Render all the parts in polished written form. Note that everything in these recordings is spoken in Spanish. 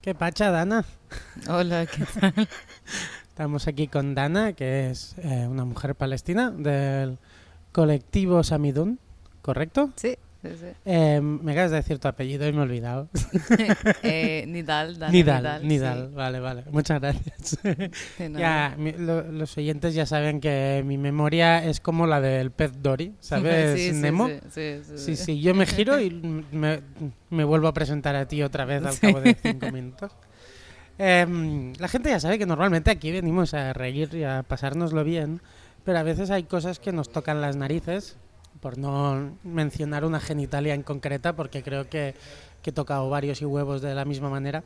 ¿Qué pacha, Dana? Hola, ¿qué tal? Estamos aquí con Dana, que es una mujer palestina del colectivo Samidun, ¿correcto? Sí, sí, sí. Me acabas de decir tu apellido y me he olvidado. Nidal, Dana Nidal, Nidal, sí. Nidal, vale, vale. Muchas gracias. De nada. Ya, los oyentes ya saben que mi memoria es como la del pez Dory, ¿sabes, Sí, sí, Nemo? sí, sí, Sí, sí, sí, yo me giro y me vuelvo a presentar a ti otra vez al sí. cabo de 5 minutos. La gente ya sabe que normalmente aquí venimos a reír y a pasárnoslo bien, pero a veces hay cosas que nos tocan las narices, por no mencionar una genitalia en concreta, porque creo que toca ovarios y huevos de la misma manera.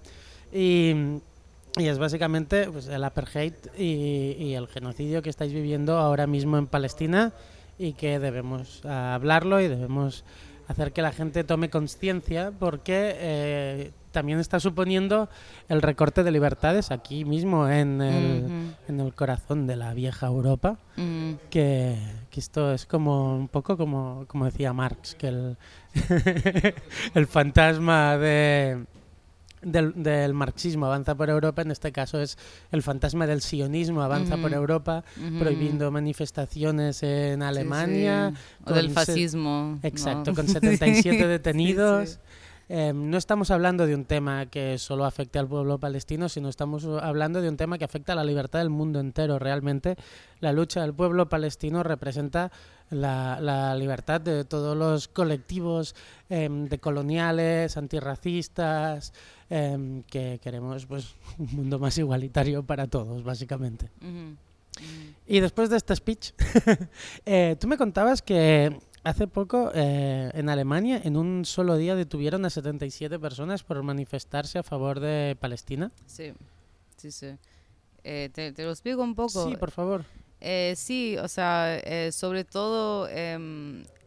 Y, y es básicamente pues, el apartheid y el genocidio que estáis viviendo ahora mismo en Palestina y que debemos hablarlo y debemos hacer que la gente tome conciencia porque también está suponiendo el recorte de libertades aquí mismo Ujú, en el corazón de la vieja Europa, ujú. que esto es como un poco como decía Marx, que el fantasma del marxismo avanza por Europa, en este caso es el fantasma del sionismo avanza por Ujú, Europa, ujú. prohibiendo manifestaciones en Sí, Alemania, sí. O del con fascismo, ¿no? exacto, con 77 Sí, sí. detenidos. No estamos hablando de un tema que solo afecte al pueblo palestino, sino estamos hablando de un tema que afecta a la libertad del mundo entero. Realmente la lucha del pueblo palestino representa la libertad de todos los colectivos decoloniales, antirracistas, que queremos pues un mundo más igualitario para todos, básicamente. Ujú, ujú. Y después de este speech, tú me contabas que hace poco en Alemania en un solo día detuvieron a 77 personas por manifestarse a favor de Palestina. Sí, sí, sí. Te lo explico un Sí, poco. por favor. Sí, o sea, sobre todo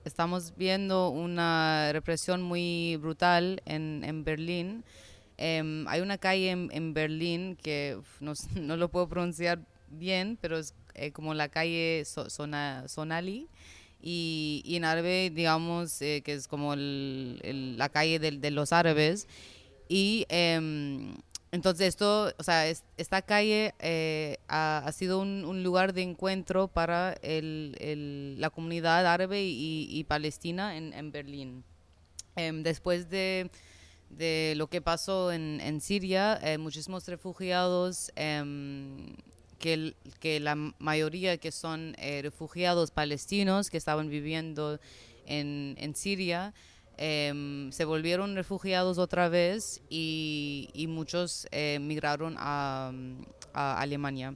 estamos viendo una represión muy brutal en Berlín. Hay una calle en Berlín que no, no lo puedo pronunciar bien, pero es como la calle Sonali. Y en árabe, digamos, que es como la calle de los árabes. Y entonces esto, o sea, esta calle ha sido un lugar de encuentro para la comunidad árabe y palestina en Berlín. Después de lo que pasó en Siria, muchísimos refugiados, que la mayoría que son refugiados palestinos que estaban viviendo en Siria, se volvieron refugiados otra vez y muchos migraron a Alemania.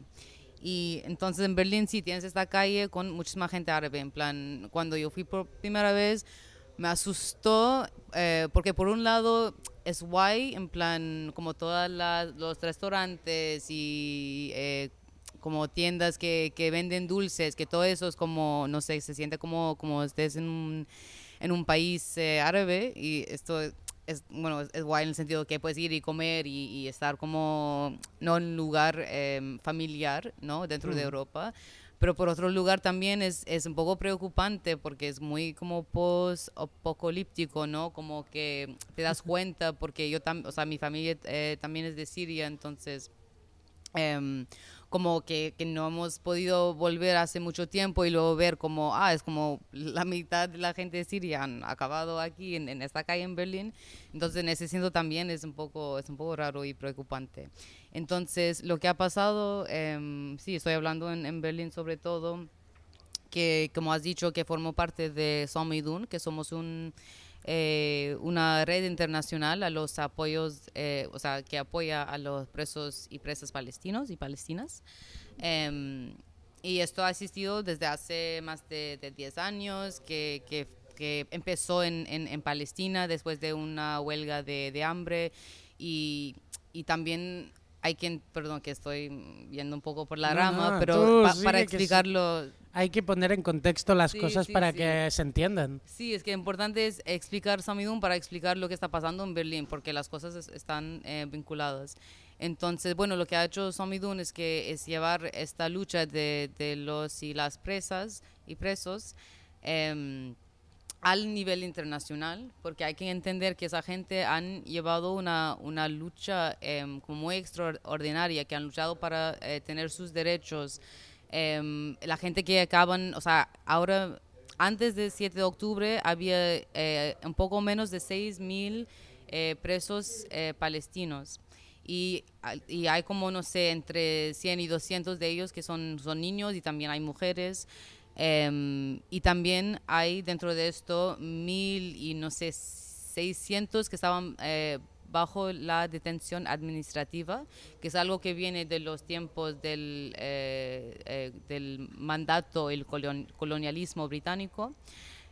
Y entonces en Berlín sí tienes esta calle con muchísima gente árabe. En plan, cuando yo fui por primera vez, me asustó porque por un lado es guay, en plan, como todos los restaurantes y como tiendas que venden dulces, que todo eso es como, no sé, se siente como estés en un país árabe y esto es, bueno, es guay en el sentido que puedes ir y comer y estar como, no en un lugar familiar, ¿no? Dentro de Mm. Europa. Pero por otro lugar también es un poco preocupante porque es muy como post-apocalíptico, ¿no? Como que te das cuenta porque yo también, o sea, mi familia también es de Siria, entonces em, como que no hemos podido volver hace mucho tiempo y luego ver como, es como la mitad de la gente de Siria han acabado aquí en esta calle en Berlín. Entonces en ese sentido también es un poco raro y preocupante. Entonces lo que ha pasado, sí, estoy hablando en Berlín sobre todo, que como has dicho, que formó parte de Somidun, que somos una red internacional a los apoyos, o sea, que apoya a los presos y presas palestinos y palestinas. Eh, y esto ha existido desde hace más de 10 años, que empezó en Palestina después de una huelga de hambre y, y también hay quien, perdón que estoy yendo un poco por la No, rama, no, pero tú para sigue explicarlo, hay que poner en contexto las sí, cosas sí, para sí. que se entiendan. Sí, es que importante es explicar Samidun para explicar lo que está pasando en Berlín, porque las cosas están vinculadas. Entonces, bueno, lo que ha hecho Samidun es llevar esta lucha de los y las presas y presos, eh, al nivel internacional, porque hay que entender que esa gente han llevado una lucha como muy extraordinaria, que han luchado para tener sus derechos. La gente que acaban, o sea, ahora, antes del 7 de octubre, había un poco menos de 6.000 presos palestinos. Y hay como, no sé, entre 100 y 200 de ellos que son niños y también hay mujeres. Y también hay dentro de esto 1.000 y no sé, 600 que estaban bajo la detención administrativa, que es algo que viene de los tiempos del mandato, el colonialismo británico.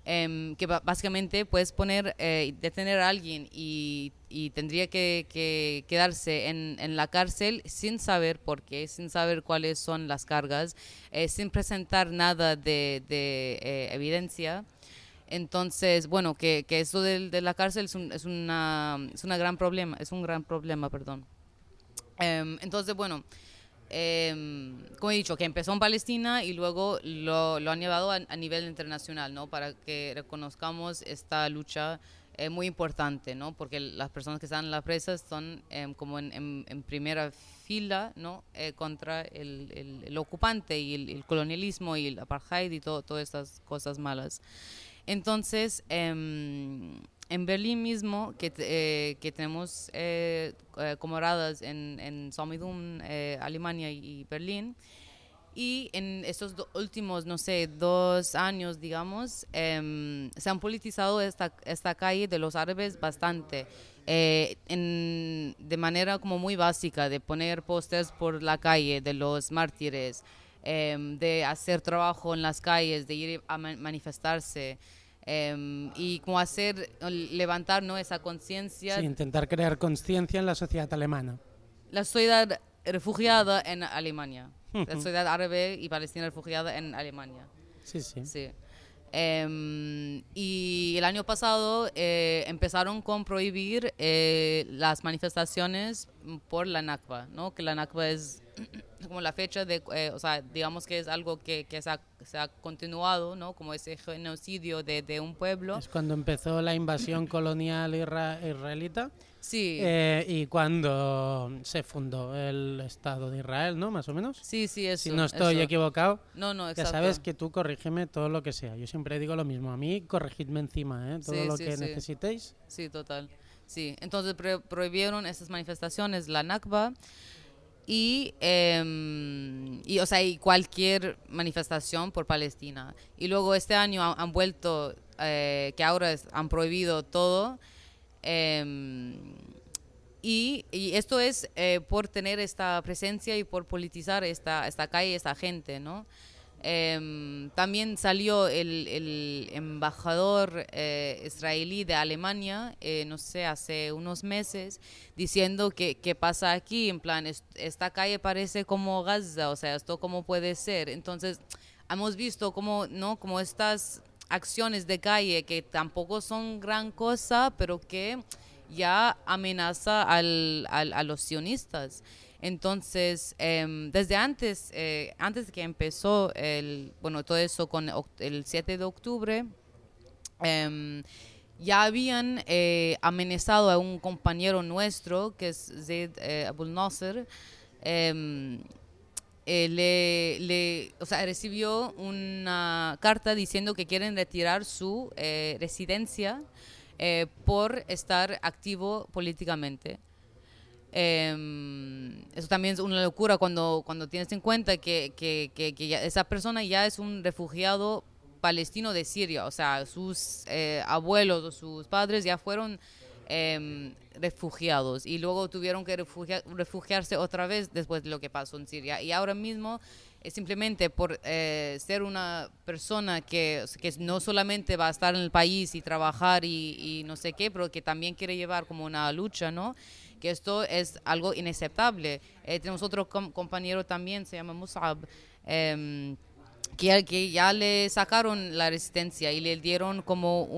Que básicamente puedes detener a alguien y tendría que quedarse en la cárcel sin saber por qué, sin saber cuáles son las cargas, sin presentar nada de evidencia. Entonces, bueno, que eso de la cárcel es un gran problema, perdón. Entonces, bueno, como he dicho, que empezó en Palestina y luego lo han llevado a nivel internacional, ¿no? Para que reconozcamos esta lucha muy importante, ¿no? Porque las personas que están en las presas son como en primera fila, ¿no? Contra el ocupante y el colonialismo y el apartheid y todas estas cosas malas. Entonces, en Berlín mismo, que tenemos camaradas en Somidum, Alemania y Berlín, y en estos últimos, no sé, 2 años, digamos, se han politizado esta calle de los árabes bastante, de manera como muy básica, de poner pósters por la calle de los mártires, de hacer trabajo en las calles, de ir a manifestarse. Y como levantar, ¿no?, esa conciencia. Sí, intentar crear conciencia en la sociedad alemana. La sociedad refugiada en Alemania. La sociedad árabe y palestina refugiada en Alemania. Sí, sí. Sí. Y el año pasado empezaron con prohibir las manifestaciones por la Nakba, ¿no? Que la Nakba es como la fecha o sea, digamos que es algo que se ha continuado, ¿no? Como ese genocidio de un pueblo. Es cuando empezó la invasión colonial israelita. Sí. Y cuando se fundó el Estado de Israel, ¿no? Más o menos. Sí, eso. Si no estoy equivocado. No, exacto. Ya sabes que tú corrígeme todo lo que sea. Yo siempre digo lo mismo. A mí, corregidme encima, ¿eh? Todo lo que necesitéis. Sí, total. Sí, entonces prohibieron estas manifestaciones, la Nakba, y o sea, y cualquier manifestación por Palestina. Y luego este año han vuelto, que ahora han prohibido todo. Y esto es por tener esta presencia y por politizar esta calle, esta gente, ¿no? También salió el embajador israelí de Alemania, no sé, hace unos meses, diciendo que pasa aquí, en plan, esta calle parece como Gaza, o sea, esto cómo puede ser. Entonces, hemos visto cómo, ¿no?, como estas acciones de calle que tampoco son gran cosa, pero que ya amenaza a los sionistas. Entonces, desde antes de que empezó todo eso con el 7 de octubre, ya habían amenazado a un compañero nuestro, que es Zaid Abul Nasser. O sea, recibió una carta diciendo que quieren retirar su residencia por estar activo políticamente. Eso también es una locura cuando tienes en cuenta que esa persona ya es un refugiado palestino de Siria, o sea, sus abuelos o sus padres ya fueron refugiados y luego tuvieron que refugiarse otra vez después de lo que pasó en Siria, y ahora mismo simplemente por ser una persona que no solamente va a estar en el país y trabajar y no sé qué, pero que también quiere llevar como una lucha, ¿no?, que esto es algo inaceptable. Tenemos otro compañero también, se llama Musab, que ya le sacaron la resistencia y le dieron como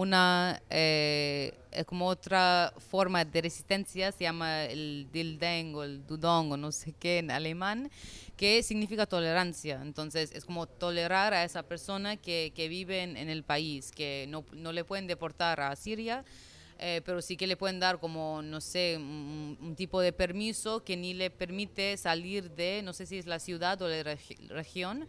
como otra forma de resistencia, se llama el Dildeng o el Dudong o no sé qué en alemán, que significa tolerancia. Entonces es como tolerar a esa persona que vive en el país, que no le pueden deportar a Siria, pero sí que le pueden dar como, no sé, un tipo de permiso que ni le permite salir de, no sé si es la ciudad o la región,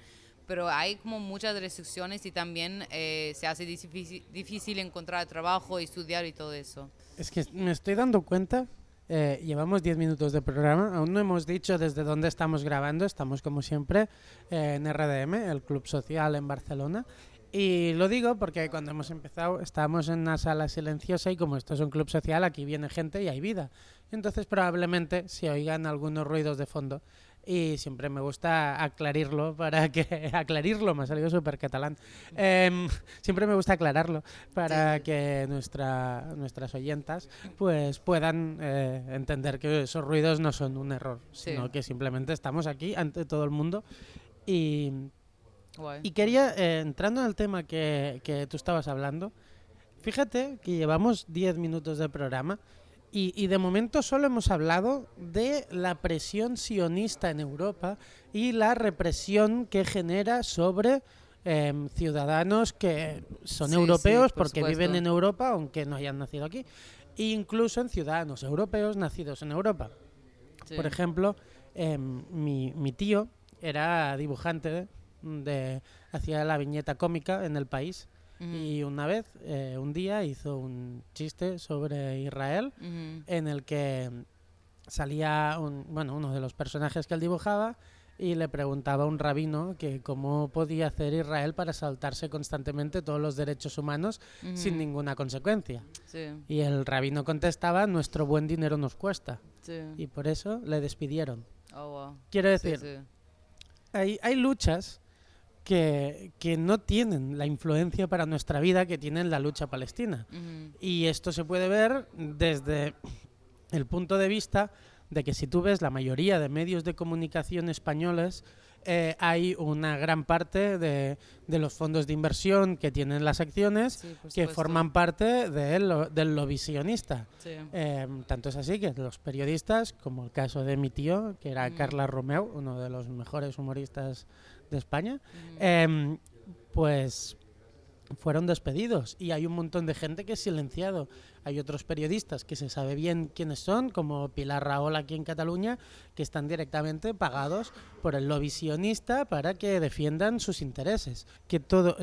pero hay como muchas restricciones y también se hace difícil encontrar trabajo, estudiar y todo eso. Es que me estoy dando cuenta, llevamos 10 minutos de programa, aún no hemos dicho desde dónde estamos grabando, estamos como siempre en RDM, el Club Social en Barcelona. Y lo digo porque cuando hemos empezado estábamos en una sala silenciosa y como esto es un club social, aquí viene gente y hay vida. Entonces probablemente se oigan algunos ruidos de fondo. Y siempre me gusta aclarirlo para que... Aclarirlo, me ha salido súper catalán. Siempre me gusta aclararlo para que nuestras oyentas pues puedan entender que esos ruidos no son un error, sino que simplemente estamos aquí ante todo el mundo. Y Guay. y quería, entrando en el tema que tú estabas hablando, fíjate que llevamos 10 minutos de programa y de momento solo hemos hablado de la presión sionista en Europa y la represión que genera sobre ciudadanos que son Sí, europeos sí, por porque supuesto. viven en Europa aunque no hayan nacido aquí, e incluso en ciudadanos europeos nacidos en Europa. Sí. Por ejemplo, mi tío era dibujante hacía la viñeta cómica en El País y una vez, un día, hizo un chiste sobre Israel en el que salía uno de los personajes que él dibujaba y le preguntaba a un rabino que cómo podía hacer Israel para saltarse constantemente todos los derechos humanos sin ninguna consecuencia. Sí, Y el rabino contestaba, nuestro buen dinero nos cuesta. sí. Y por eso le despidieron. Oh, wow. Quiero Sí, decir, sí. hay luchas que no tienen la influencia para nuestra vida que tienen la lucha palestina. Y esto se puede ver desde el punto de vista de que si tú ves la mayoría de medios de comunicación españoles, hay una gran parte de los fondos de inversión que tienen las acciones Sí, por que supuesto. forman parte del lobby sionista. Sí. Tanto es así que los periodistas, como el caso de mi tío, que era Carla Romeu, uno de los mejores humoristas de España, pues fueron despedidos y hay un montón de gente que es silenciado. Hay otros periodistas que se sabe bien quiénes son, como Pilar Rahola aquí en Cataluña, que están directamente pagados por el lobby sionista para que defiendan sus intereses.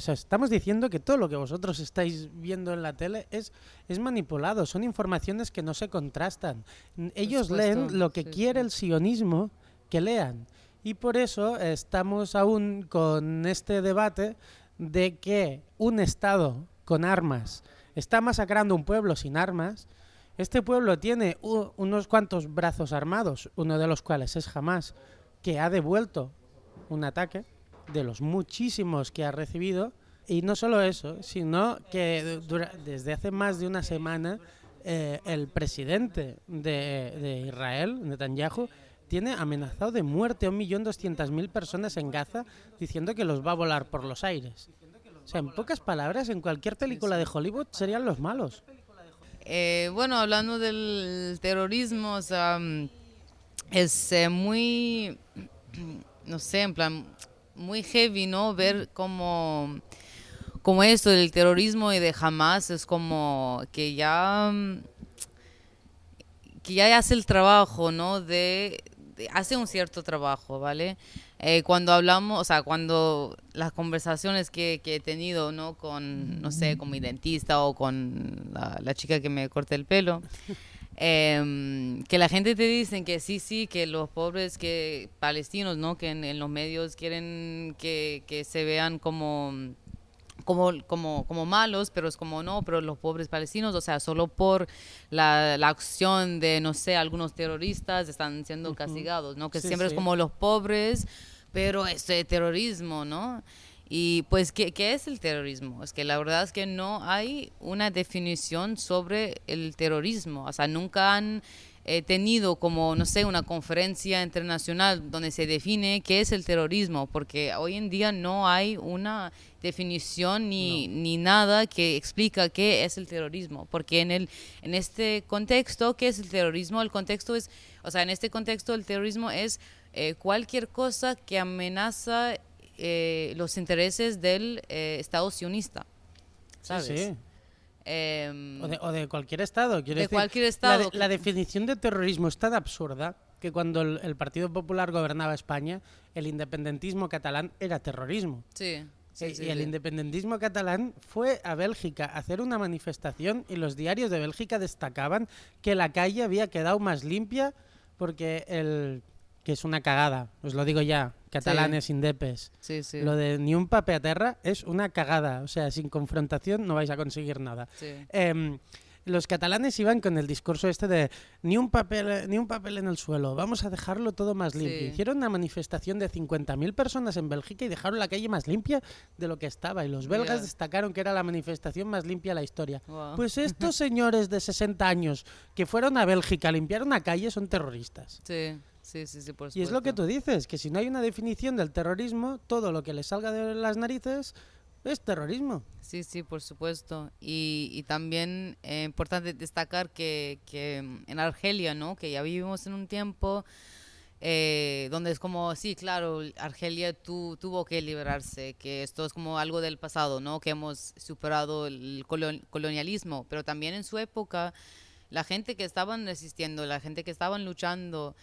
Estamos diciendo que todo lo que vosotros estáis viendo en la tele es manipulado, son informaciones que no se contrastan. Ellos leen lo que quiere el sionismo que lean. Y por eso estamos aún con este debate de que un Estado con armas está masacrando un pueblo sin armas. Este pueblo tiene unos cuantos brazos armados, uno de los cuales es Hamás, que ha devuelto un ataque de los muchísimos que ha recibido. Y no solo eso, sino que desde hace más de una semana el presidente de Israel, Netanyahu, tiene amenazado de muerte a 1.200.000 personas en Gaza, diciendo que los va a volar por los aires. O sea, en pocas palabras, en cualquier película de Hollywood serían los malos. Bueno, hablando del terrorismo, o sea, es muy, no sé, en plan, muy heavy, ¿no? Ver como esto del terrorismo y de Hamas es como que ya hace el trabajo, ¿no? Hace un cierto trabajo, ¿vale? Cuando hablamos, o sea, cuando las conversaciones que he tenido, ¿no? Con, no sé, con mi dentista o con la chica que me corta el pelo, que la gente te dice que sí, que los pobres que palestinos, ¿no? Que en los medios quieren que se vean como malos, pero es como no, pero los pobres palestinos, o sea, solo por la acción de, no sé, algunos terroristas están siendo castigados, ¿no? Que siempre es como los pobres, pero este terrorismo, ¿no? Y pues, ¿qué es el terrorismo? Es que la verdad es que no hay una definición sobre el terrorismo, o sea, nunca han tenido como, no sé, una conferencia internacional donde se define qué es el terrorismo, porque hoy en día no hay una definición ni nada que explica qué es el terrorismo, porque en este contexto, ¿qué es el terrorismo? El contexto es, o sea, en este contexto el terrorismo es cualquier cosa que amenaza los intereses del Estado sionista, ¿sabes? Sí, sí. Em, O de cualquier Estado. Quiero de decir, cualquier Estado. la definición de terrorismo es tan absurda que cuando el Partido Popular gobernaba España, el independentismo catalán era terrorismo. Sí, sí, sí, Y el sí. independentismo catalán fue a Bélgica a hacer una manifestación y los diarios de Bélgica destacaban que la calle había quedado más limpia porque que es una cagada, os lo digo ya, catalanes, indepes. Sí, sí. Lo de ni un pape a terra es una cagada, o sea, sin confrontación no vais a conseguir nada. Sí. Los catalanes iban con el discurso este de ni un papel en el suelo, vamos a dejarlo todo más limpio. Sí. Hicieron una manifestación de 50.000 personas en Bélgica y dejaron la calle más limpia de lo que estaba. Y los belgas Ya. destacaron que era la manifestación más limpia de la historia. Wow. Pues estos señores de 60 años que fueron a Bélgica a limpiar una calle son terroristas. Sí, sí, sí, sí, por supuesto. Y es lo que tú dices, que si no hay una definición del terrorismo, todo lo que le salga de las narices es terrorismo. Sí, sí, por supuesto. Y también importante destacar que en Argelia, ¿no? Que ya vivimos en un tiempo donde es como, sí, claro, Argelia tuvo que liberarse, que esto es como algo del pasado, ¿no? Que hemos superado el colonialismo, pero también en su época la gente que estaban resistiendo, la gente que estaban luchando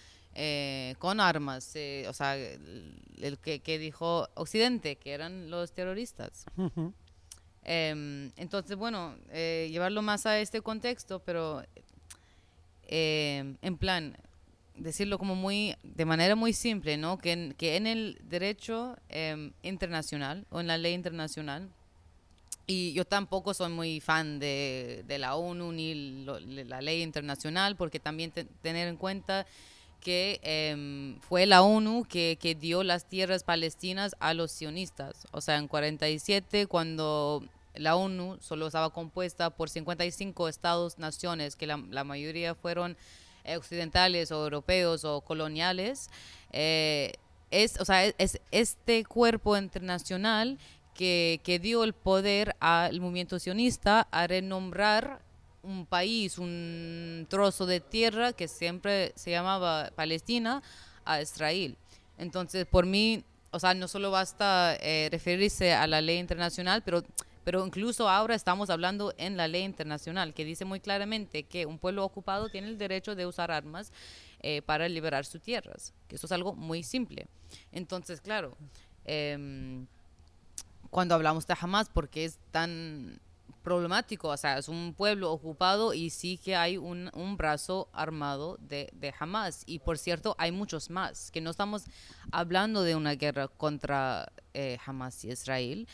con armas, o sea, el que dijo Occidente, que eran los terroristas. Ujú. Entonces, bueno, llevarlo más a este contexto, pero en plan, decirlo como de manera muy simple, ¿no? Que en el derecho internacional o en la ley internacional, y yo tampoco soy muy fan de la ONU ni la ley internacional, porque también tener en cuenta que fue la ONU que dio las tierras palestinas a los sionistas. O sea, en 47, cuando la ONU solo estaba compuesta por 55 estados-naciones, que la mayoría fueron occidentales o europeos o coloniales, o sea, es este cuerpo internacional que dio el poder al movimiento sionista a renombrar un país, un trozo de tierra que siempre se llamaba Palestina, a Israel. Entonces, por mí, o sea, no solo basta referirse a la ley internacional, pero incluso ahora estamos hablando en la ley internacional, que dice muy claramente que un pueblo ocupado tiene el derecho de usar armas para liberar sus tierras, que eso es algo muy simple. Entonces, claro, cuando hablamos de Hamas, porque es tan problemático, o sea, es un pueblo ocupado y sí que hay un brazo armado de Hamas. Y por cierto, hay muchos más, que no estamos hablando de una guerra contra Hamas y Israel.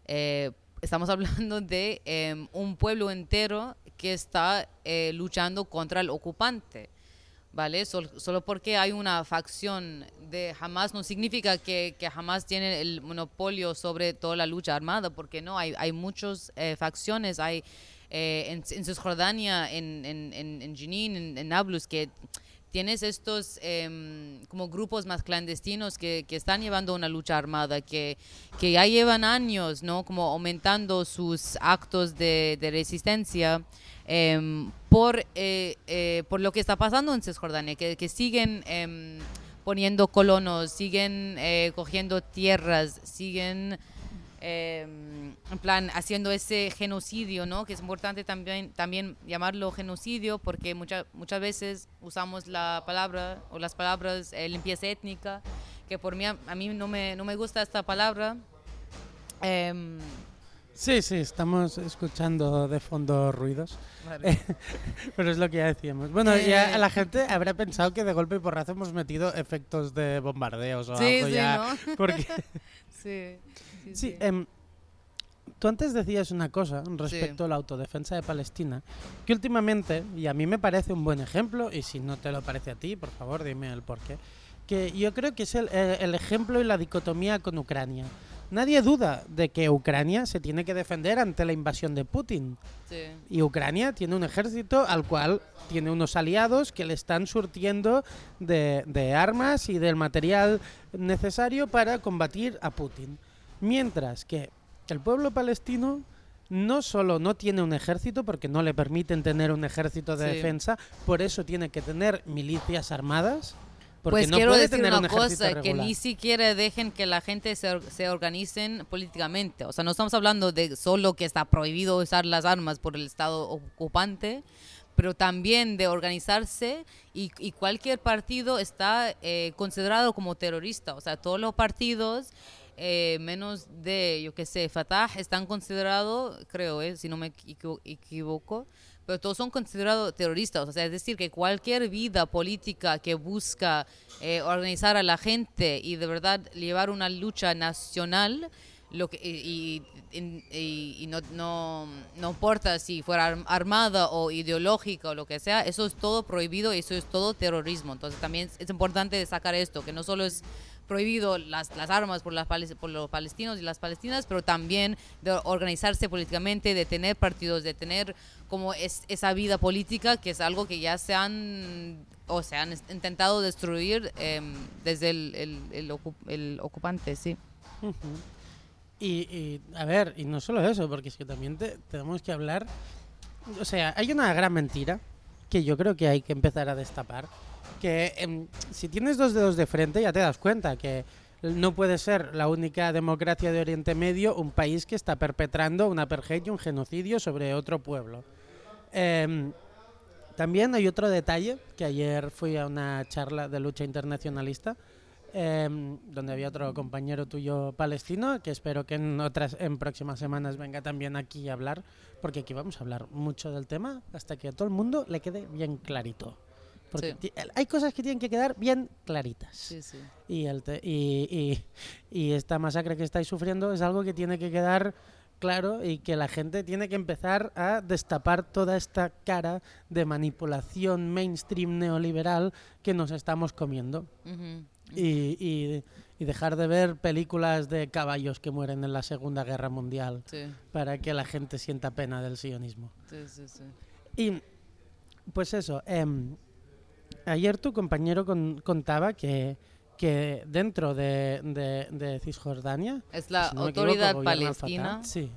Estamos hablando de un pueblo entero que está luchando contra el ocupante. ¿Vale? Solo porque hay una facción de Hamas no significa que Hamas tiene el monopolio sobre toda la lucha armada, porque no, hay muchas facciones, hay en Cisjordania, en Jenin, en Nablus, que tienes estos como grupos más clandestinos que están llevando una lucha armada, que ya llevan años, ¿no? Como aumentando sus actos de resistencia por lo que está pasando en Cisjordania, que siguen poniendo colonos, siguen cogiendo tierras, siguen en plan haciendo ese genocidio, ¿no? Que es importante también llamarlo genocidio, porque muchas veces usamos la palabra o las palabras limpieza étnica, que por mí a mí no me gusta esta palabra. Sí, estamos escuchando de fondo ruidos. Vale. Pero es lo que ya decíamos. Bueno, ya la gente habrá pensado que de golpe y porrazo hemos metido efectos de bombardeos o Sí, algo sí, ya. ¿no? Porque Sí. sí, tú antes decías una cosa respecto a la autodefensa de Palestina, que últimamente, y a mí me parece un buen ejemplo, y si no te lo parece a ti, por favor dime el porqué, que yo creo que es el ejemplo y la dicotomía con Ucrania. nadie duda de que Ucrania se tiene que defender ante la invasión de Putin. Sí. Y Ucrania tiene un ejército al cual tiene unos aliados que le están surtiendo de armas y del material necesario para combatir a Putin. Mientras que el pueblo palestino no solo no tiene un ejército, porque no le permiten tener un ejército de Sí. defensa, por eso tiene que tener milicias armadas, porque Pues no quiero puede decir tener un una ejército cosa, que regular. ni siquiera dejen que la gente se organicen políticamente. O sea, no estamos hablando de solo que está prohibido usar las armas por el Estado ocupante, pero también de organizarse y cualquier partido está considerado como terrorista. O sea, todos los partidos, menos de, yo qué sé, Fatah, están considerados, creo, si no me equivoco, pero todos son considerados terroristas. O sea, es decir, que cualquier vida política que busca organizar a la gente y de verdad llevar una lucha nacional, y no importa si fuera armada o ideológica o lo que sea, eso es todo prohibido y eso es todo terrorismo. Entonces también es importante destacar esto, que no solo es prohibido las armas por los palestinos y las palestinas, pero también de organizarse políticamente, de tener partidos, de tener como esa vida política, que es algo que ya se han intentado destruir desde el ocupante, sí. Ujú. Y, a ver, y no solo eso, porque es que también tenemos que hablar. O sea, hay una gran mentira que yo creo que hay que empezar a destapar. Que si tienes dos dedos de frente, ya te das cuenta que no puede ser la única democracia de Oriente Medio un país que está perpetrando un apartheid y un genocidio sobre otro pueblo. También hay otro detalle, que ayer fui a una charla de lucha internacionalista, donde había otro compañero tuyo palestino, que espero que en próximas semanas venga también aquí a hablar, porque aquí vamos a hablar mucho del tema hasta que a todo el mundo le quede bien clarito. Porque Sí. hay cosas que tienen que quedar bien claritas. Sí, sí. Y esta masacre que estáis sufriendo es algo que tiene que quedar claro y que la gente tiene que empezar a destapar toda esta cara de manipulación mainstream neoliberal que nos estamos comiendo. Ujú. Y dejar de ver películas de caballos que mueren en la Segunda Guerra Mundial Sí, para que la gente sienta pena del sionismo. sí, sí, sí. Y pues eso, ayer tu compañero contaba que dentro de Cisjordania, Es la si no me equivoco, autoridad gobierna palestina al-Fatah. Sí.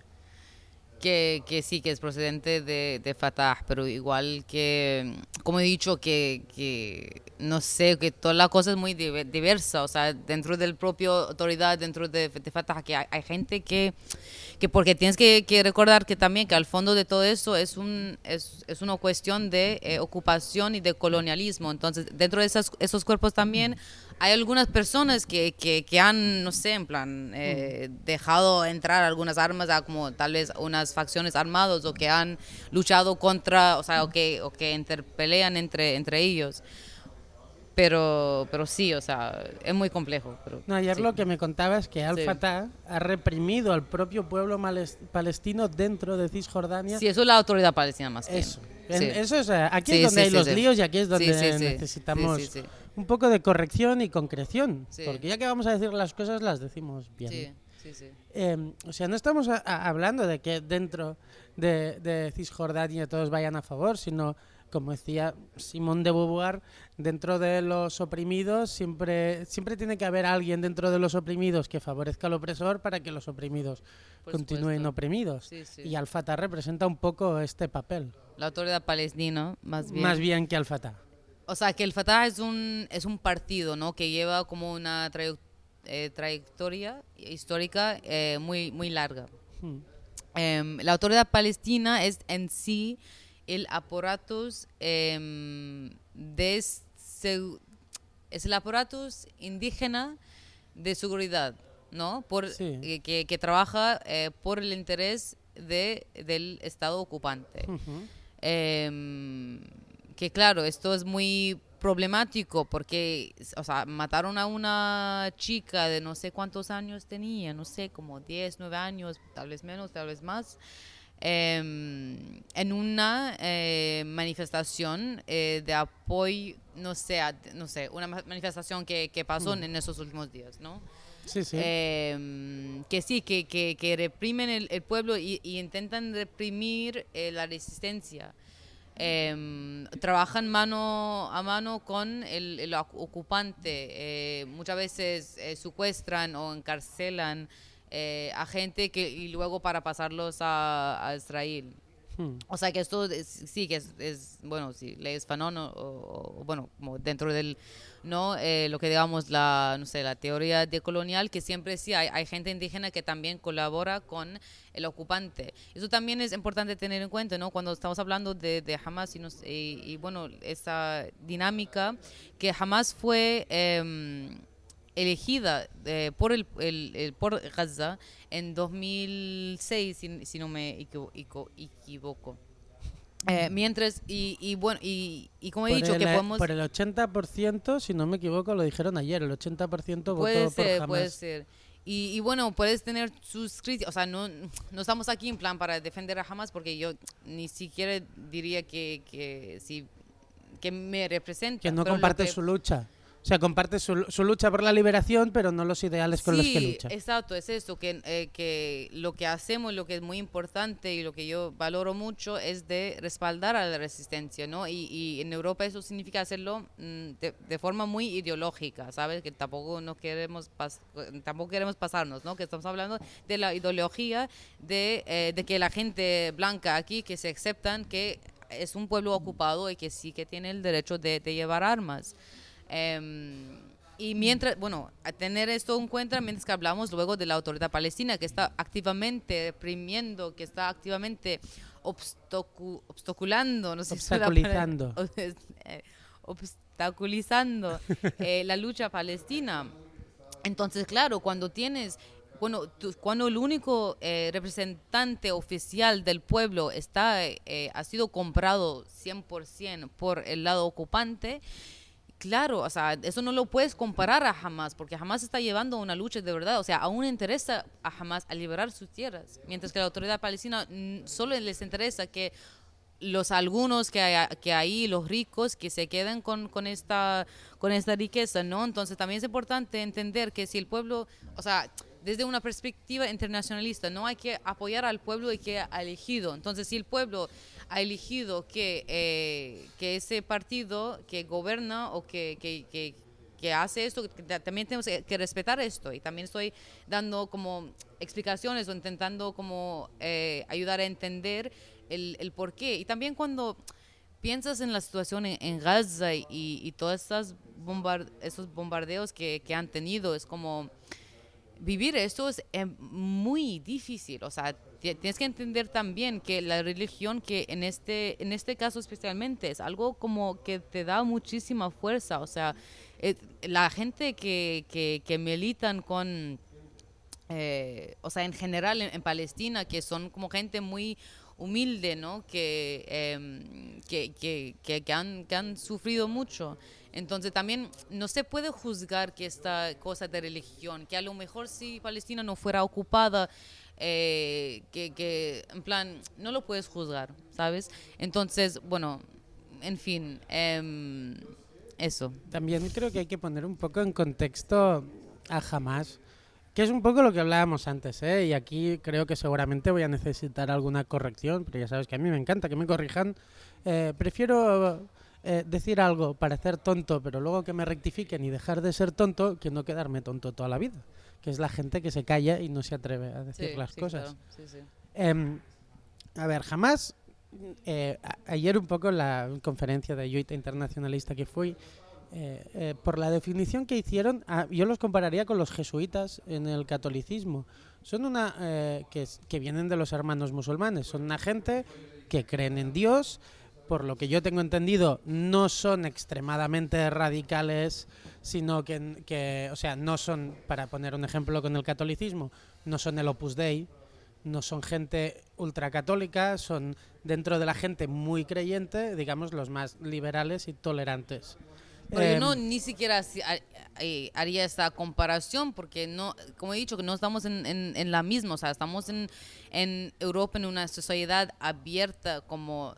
que sí, que es procedente de Fatah, pero igual que, como he dicho, que no sé, que toda la cosa es muy diversa. O sea, dentro del propio autoridad, dentro de Fatah, que hay gente que porque tienes que recordar que también que al fondo de todo eso es una cuestión de ocupación y de colonialismo. Entonces, dentro de esos cuerpos también hay algunas personas que han, no sé, en plan, dejado entrar algunas armas a como tal vez unas facciones armadas, o que han luchado contra, o sea, o que interpelean entre ellos. Pero sí, o sea, es muy complejo. Pero, No, ayer sí. lo que me contaba es que al-Fatah ha reprimido al propio pueblo palestino dentro de Cisjordania. Sí, eso es la autoridad palestina más bien. Eso. Sí. Eso es, aquí Sí, es donde sí, hay sí, los sí. líos y aquí es donde Sí, sí, sí. necesitamos Sí, sí, sí. un poco de corrección y concreción. Sí. Porque ya que vamos a decir las cosas, las decimos bien. Sí, sí, sí. O sea, no estamos hablando de que dentro de Cisjordania todos vayan a favor, sino, como decía Simone de Beauvoir, dentro de los oprimidos siempre tiene que haber alguien dentro de los oprimidos que favorezca al opresor para que los oprimidos Por continúen supuesto. oprimidos. Sí, sí. Y al-Fatah representa un poco este papel, La autoridad palestina, más bien. más bien que al-Fatah. O sea, que el Fatah es un partido, ¿no? Que lleva como una trayectoria histórica muy, muy larga. Hmm. La autoridad palestina es en sí el aparatus es el aparatus indígena de seguridad, ¿no? Sí. Que trabaja por el interés del Estado ocupante. Ujú. Que claro, esto es muy problemático porque, o sea, mataron a una chica de no sé cuántos años tenía, no sé, como 10, 9 años, tal vez menos, tal vez más, en una manifestación de apoyo, no sé, una manifestación que pasó en esos últimos días, ¿no? Sí, sí. Que sí, que reprimen el pueblo y intentan reprimir la resistencia. Trabajan mano a mano con el ocupante. Muchas veces secuestran o encarcelan a gente y luego para pasarlos a Israel. Hmm. O sea que esto sí que bueno, sí, leyes Fanon bueno, como dentro del, ¿no? Lo que digamos la, no sé, la teoría decolonial, que siempre sí hay gente indígena que también colabora con el ocupante. Eso también es importante tener en cuenta, ¿no? Cuando estamos hablando de Hamas y bueno, esa dinámica que Hamas fue elegida por Gaza en 2006, si no me equivoco. Mientras, bueno, y como he dicho, que podemos... Por el 80%, si no me equivoco, lo dijeron ayer, el 80% Puede votó por ser, puede Hamas. ser. Y bueno, puedes tener sus críticas, o sea, no estamos aquí en plan para defender a Hamas, porque yo ni siquiera diría que me Que representa. no Pero comparte su lucha. O sea, comparte su lucha por la liberación, pero no los ideales con los que sí, lucha. exacto, es eso, que lo que hacemos, lo que es muy importante y lo que yo valoro mucho es de respaldar a la resistencia, ¿no? Y en Europa eso significa hacerlo de forma muy ideológica, ¿sabes? Que tampoco queremos pasarnos, ¿no? Que estamos hablando de la ideología de que la gente blanca aquí, que se aceptan que es un pueblo ocupado y que sí que tiene el derecho de llevar armas. Y mientras, bueno, a tener esto en cuenta, mientras que hablamos luego de la autoridad palestina, que está activamente reprimiendo, que está activamente obstaculando, no sé Obstaculizando. obstaculizando la lucha palestina. Entonces, claro, cuando el único representante oficial del pueblo ha sido comprado 100% por el lado ocupante, claro, o sea, eso no lo puedes comparar a Hamas, porque Hamas está llevando una lucha de verdad, o sea, aún interesa a Hamas a liberar sus tierras, mientras que la autoridad palestina solo les interesa que los algunos que hay, los ricos, que se queden con esta riqueza, ¿no? Entonces también es importante entender que si el pueblo, o sea, desde una perspectiva internacionalista, no hay que apoyar al pueblo que ha elegido. Entonces, si el pueblo ha elegido que ese partido que gobierna o que hace esto, también tenemos que respetar esto. Y también estoy dando como explicaciones o intentando como ayudar a entender el por qué. Y también cuando piensas en la situación en Gaza y todos esos bombardeos que han tenido, es como vivir esto es muy difícil. O sea, tienes que entender también que la religión, que en este caso especialmente, es algo como que te da muchísima fuerza. O sea, la gente que militan con, o sea, en general en Palestina, que son como gente muy humilde, ¿no? Que han sufrido mucho. Entonces también no se puede juzgar que esta cosa de religión, que a lo mejor si Palestina no fuera ocupada, que en plan, no lo puedes juzgar, ¿sabes? Entonces, bueno, en fin, eso. También creo que hay que poner un poco en contexto a Hamas, que es un poco lo que hablábamos antes, ¿eh? Y aquí creo que seguramente voy a necesitar alguna corrección, pero ya sabes que a mí me encanta que me corrijan. Prefiero decir algo, parecer tonto, pero luego que me rectifiquen y dejar de ser tonto, que no quedarme tonto toda la vida, que es la gente que se calla y no se atreve a decir las cosas. Claro. Sí. A ver, Hamas, ayer un poco en la conferencia de Ayuita Internacionalista que fui, por la definición que hicieron, yo los compararía con los jesuitas en el catolicismo. Son que vienen de los hermanos musulmanes, son una gente que creen en Dios. Por lo que yo tengo entendido, no son extremadamente radicales, sino que, o sea, no son, para poner un ejemplo con el catolicismo, no son el Opus Dei, no son gente ultracatólica, son dentro de la gente muy creyente, digamos, los más liberales y tolerantes. Pero yo no ni siquiera haría esta comparación porque no, como he dicho, que no estamos en la misma, o sea, estamos en Europa en una sociedad abierta como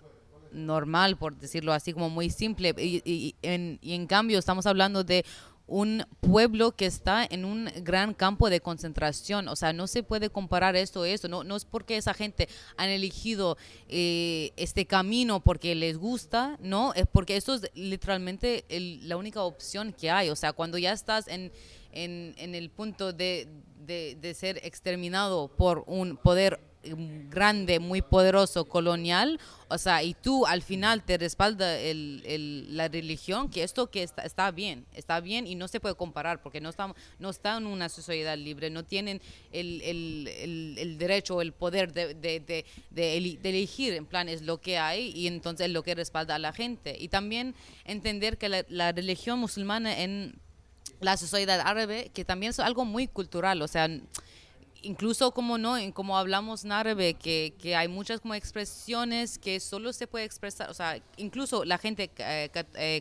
normal, por decirlo así, como muy simple, y en cambio estamos hablando de un pueblo que está en un gran campo de concentración. O sea, no se puede comparar esto. No es porque esa gente han elegido este camino porque les gusta, no, es porque esto es literalmente la única opción que hay. O sea, cuando ya estás en el punto de ser exterminado por un poder grande, muy poderoso, colonial, o sea, y tú al final te respalda la religión, que esto que está bien y no se puede comparar porque no está en una sociedad libre, no tienen el derecho o el poder de elegir, en plan, es lo que hay y entonces es lo que respalda a la gente. Y también entender que la religión musulmana en la sociedad árabe, que también es algo muy cultural, o sea, incluso como hablamos en árabe, que hay muchas como expresiones que solo se puede expresar, o sea, incluso la gente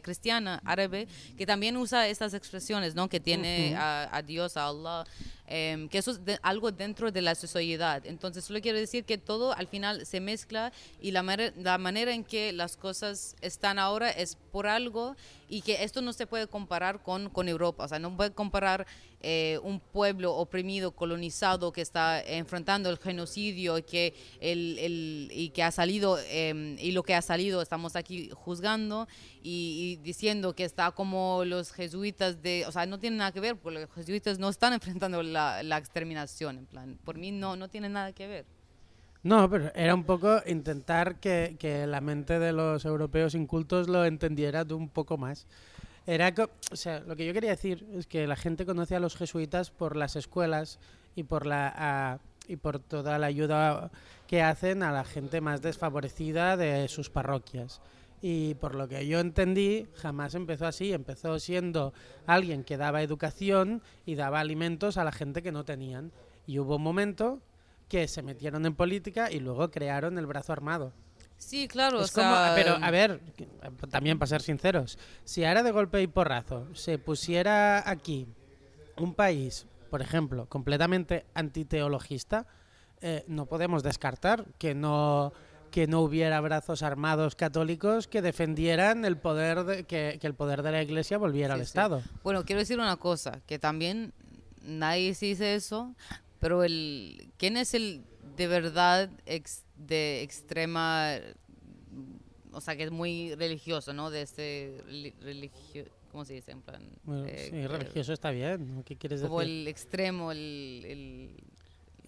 cristiana árabe, que también usa estas expresiones, ¿no? Que tiene a Dios, a Allah, que eso es algo dentro de la sociedad. Entonces, solo quiero decir que todo al final se mezcla y la manera en que las cosas están ahora es por algo, y que esto no se puede comparar con Europa. O sea, no puede comparar un pueblo oprimido, colonizado, que está enfrentando el genocidio y que ha salido, y lo que ha salido estamos aquí juzgando y diciendo que está como los jesuitas o sea, no tiene nada que ver, porque los jesuitas no están enfrentando la exterminación, en plan, por mí no tiene nada que ver. No, pero era un poco intentar que la mente de los europeos incultos lo entendiera de un poco más. O sea, lo que yo quería decir es que la gente conoce a los jesuitas por las escuelas y por toda la ayuda que hacen a la gente más desfavorecida de sus parroquias. Y por lo que yo entendí, jamás empezó así. Empezó siendo alguien que daba educación y daba alimentos a la gente que no tenían. Y hubo un momento que se metieron en política y luego crearon el brazo armado. Sí, claro, Es como, pero a ver, también para ser sinceros, si ahora de golpe y porrazo se pusiera aquí un país, por ejemplo, completamente antiteologista, no podemos descartar que no hubiera brazos armados católicos que defendieran el poder que el poder de la Iglesia volviera al Estado. Bueno, quiero decir una cosa, que también nadie se dice eso, pero ¿quién es el de verdad de extrema, o sea, que es muy religioso, ¿no? De este ¿cómo se dice? En plan, Bueno, sí, religioso está bien, ¿no? ¿Qué quieres decir? Como el extremo, ¿El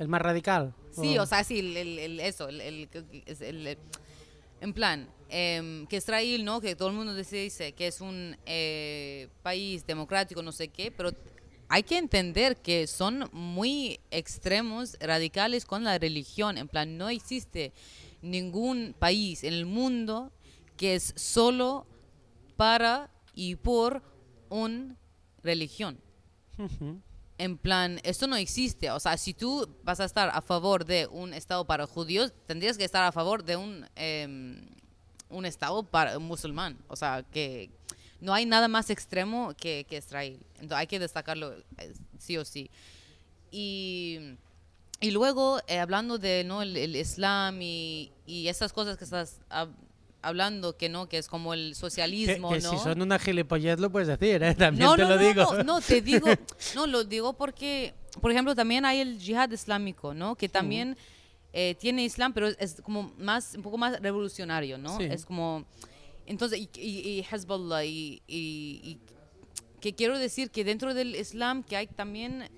más radical? Sí, o sea, sí, en plan, que Israel, ¿no? Que todo el mundo dice que es un país democrático, no sé qué, pero hay que entender que son muy extremos, radicales con la religión. En plan, no existe ningún país en el mundo que es solo para y por una religión. En plan, esto no existe. O sea, si tú vas a estar a favor de un Estado para judíos, tendrías que estar a favor de un Estado para un musulmán. O sea, que no hay nada más extremo que Israel. Entonces hay que destacarlo sí o sí. Y luego, hablando de, ¿no? el Islam y esas cosas que estás hablando, que no, que es como el socialismo, que ¿no? Si son una gilipollez lo puedes decir, ¿eh? También no, te no, lo no, digo. No, te digo, no, lo digo porque, por ejemplo, también hay el yihad islámico, ¿no? Que también tiene Islam, pero es como un poco más revolucionario, ¿no? Sí. Es como, entonces, y Hezbollah, y que quiero decir que dentro del Islam que hay también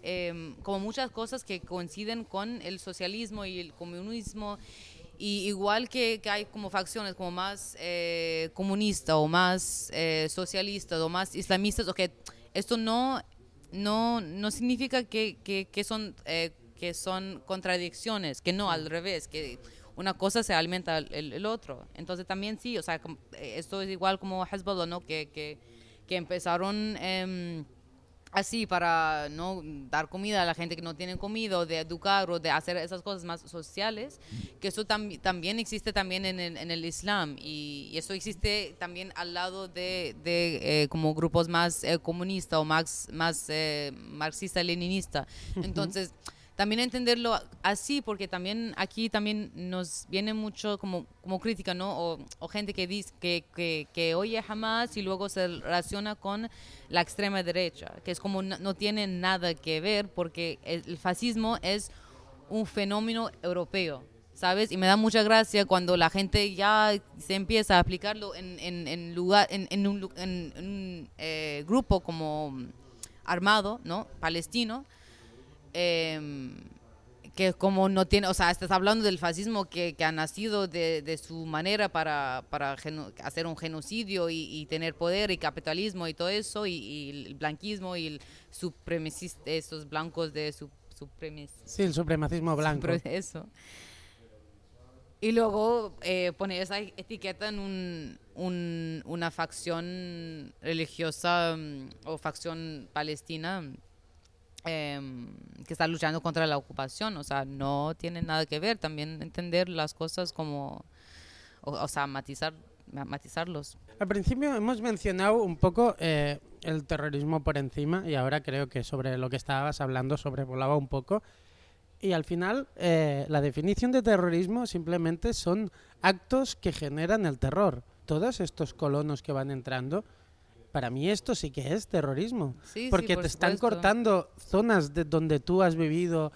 como muchas cosas que coinciden con el socialismo y el comunismo, y igual que hay como facciones como más comunistas o más socialistas o más islamistas, o que esto no significa que son contradicciones, que no, al revés, que una cosa se alimenta el otro. Entonces también sí, o sea, esto es igual como Hezbollah, ¿no? Que empezaron así para no dar comida a la gente que no tiene comida, o de educar, o de hacer esas cosas más sociales, que eso también existe también en el Islam, y eso existe también al lado de como grupos más comunistas o más marxista-leninista. Entonces también entenderlo así, porque también aquí también nos viene mucho como crítica, ¿no? O gente que dice que oye Hamas y luego se relaciona con la extrema derecha, que es como no tiene nada que ver, porque el fascismo es un fenómeno europeo, ¿sabes? Y me da mucha gracia cuando la gente ya se empieza a aplicarlo en un grupo como armado, ¿no? Palestino, eh, que como no tiene, o sea, estás hablando del fascismo que ha nacido de su manera para hacer un genocidio y tener poder y capitalismo y todo eso, y el blanquismo y el supremacista, esos blancos de Sí, el supremacismo blanco. eso. Y luego poner esa etiqueta en una facción religiosa o facción palestina que está luchando contra la ocupación. O sea, no tiene nada que ver. También entender las cosas como, o sea, matizarlos. Al principio hemos mencionado un poco el terrorismo por encima y ahora creo que sobre lo que estabas hablando sobrevolaba un poco. Y al final, la definición de terrorismo simplemente son actos que generan el terror. Todos estos colonos que van entrando, para mí esto sí que es terrorismo. Sí, Porque por te están supuesto. cortando zonas de donde tú has vivido.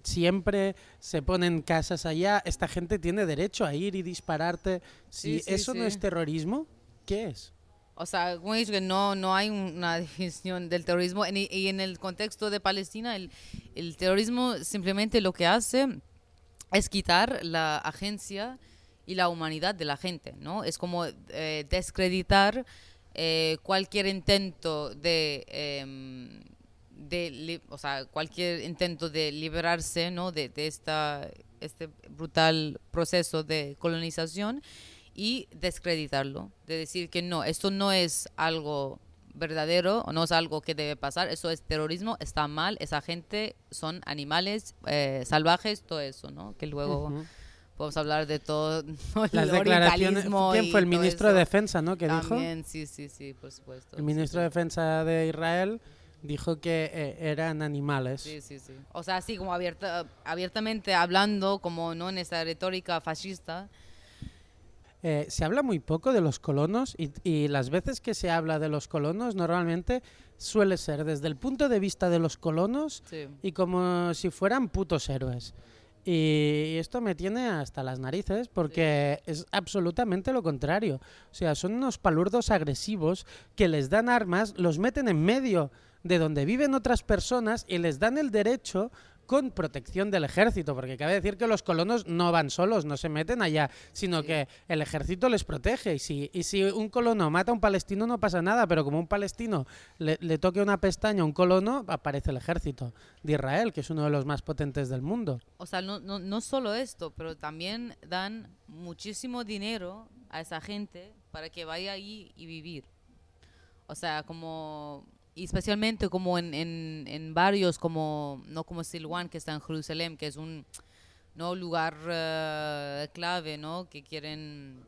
Siempre se ponen casas allá. Esta gente tiene derecho a ir y dispararte. Si Sí, eso no es terrorismo, ¿qué es? O sea, como he dicho, que no hay una definición del terrorismo. Y en el contexto de Palestina, el terrorismo simplemente lo que hace es quitar la agencia y la humanidad de la gente, ¿no? Es como descreditar cualquier intento o sea, cualquier intento de liberarse, ¿no? de este brutal proceso de colonización y descreditarlo, de decir que no, esto no es algo verdadero o no es algo que debe pasar, eso es terrorismo, está mal, esa gente son animales salvajes, todo eso, ¿no? Que luego podemos hablar de todo, ¿no? Las El declaraciones. orientalismo ¿Quién fue el y todo ministro de eso. Defensa, no? Que dijo. También, sí, por supuesto. El ministro de Defensa de Israel dijo que eran animales. Sí. O sea, así como abiertamente hablando, como no en esa retórica fascista. Se habla muy poco de los colonos y las veces que se habla de los colonos normalmente suele ser desde el punto de vista de los colonos Sí. y como si fueran putos héroes. Y esto me tiene hasta las narices porque es absolutamente lo contrario. O sea, son unos palurdos agresivos que les dan armas, los meten en medio de donde viven otras personas y les dan el derecho con protección del ejército, porque cabe decir que los colonos no van solos, no se meten allá, sino que el ejército les protege. Y si un colono mata a un palestino no pasa nada, pero como un palestino le toque una pestaña a un colono, aparece el ejército de Israel, que es uno de los más potentes del mundo. O sea, no solo esto, pero también dan muchísimo dinero a esa gente para que vaya ahí y vivir. O sea, como, y especialmente como en barrios como, no como Silwan, que está en Jerusalén, que es un no lugar clave, ¿no? Que quieren,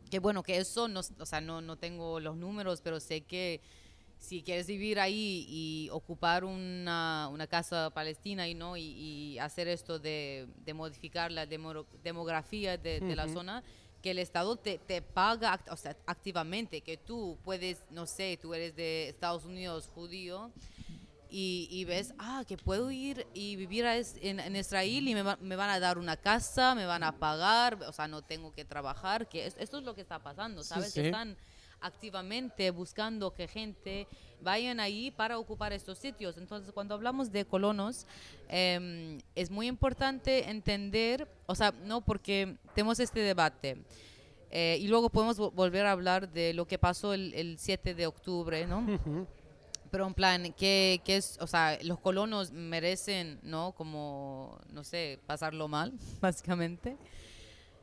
que bueno, que eso, no, o sea, no tengo los números, pero sé que si quieres vivir ahí y ocupar una casa palestina y hacer esto de modificar la demografía de la zona, que el Estado te paga o sea, activamente, que tú puedes, no sé, tú eres de Estados Unidos judío y ves, que puedo ir y vivir en Israel y me van a dar una casa, me van a pagar, o sea, no tengo que trabajar, que esto es lo que está pasando, ¿sabes? Sí. Están activamente buscando que gente vayan ahí para ocupar estos sitios. Entonces, cuando hablamos de colonos, es muy importante entender, o sea, no porque tenemos este debate, y luego podemos volver a hablar de lo que pasó el 7 de octubre, ¿no? Pero en plan, que es, o sea, los colonos merecen, ¿no? Como, no sé, pasarlo mal, básicamente.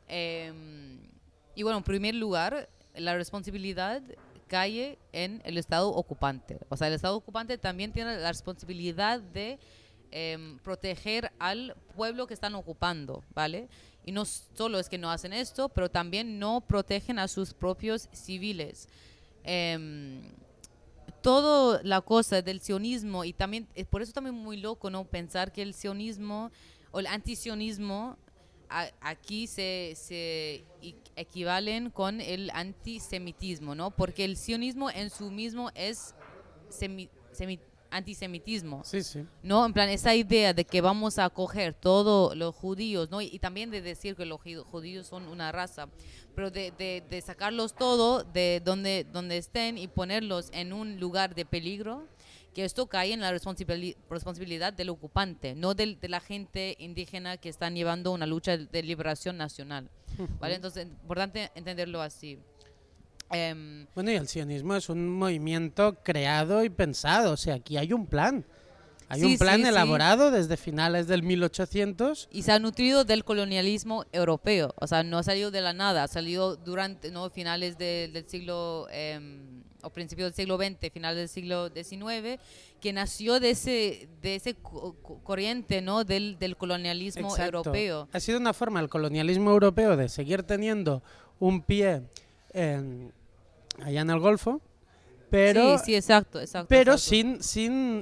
Y bueno, en primer lugar, la responsabilidad cae en el Estado ocupante. O sea, el Estado ocupante también tiene la responsabilidad de proteger al pueblo que están ocupando, ¿vale? Y no solo es que no hacen esto, pero también no protegen a sus propios civiles. todo la cosa del sionismo, y también, por eso también muy loco, ¿no? Pensar que el sionismo o el antisionismo aquí se equivalen con el antisemitismo, ¿no? Porque el sionismo en sí mismo es antisemitismo, Sí, sí. ¿no? En plan, esa idea de que vamos a acoger todos los judíos, ¿no? Y también de decir que los judíos son una raza, pero de sacarlos todo de donde estén y ponerlos en un lugar de peligro, que esto cae en la responsabilidad del ocupante, no de la gente indígena que están llevando una lucha de liberación nacional, ¿vale? Entonces, es importante entenderlo así. Bueno, y el sionismo es un movimiento creado y pensado, o sea, aquí hay un plan. Hay Sí, un plan sí, sí. elaborado desde finales del 1800. Y se ha nutrido del colonialismo europeo, o sea, no ha salido de la nada, ha salido durante, ¿no? Finales del siglo, o principios del siglo XX, finales del siglo XIX, que nació de ese corriente, ¿no? Del colonialismo Exacto. europeo. Ha sido una forma el colonialismo europeo de seguir teniendo un pie allá en el Golfo, pero, Sí, exacto. pero exacto.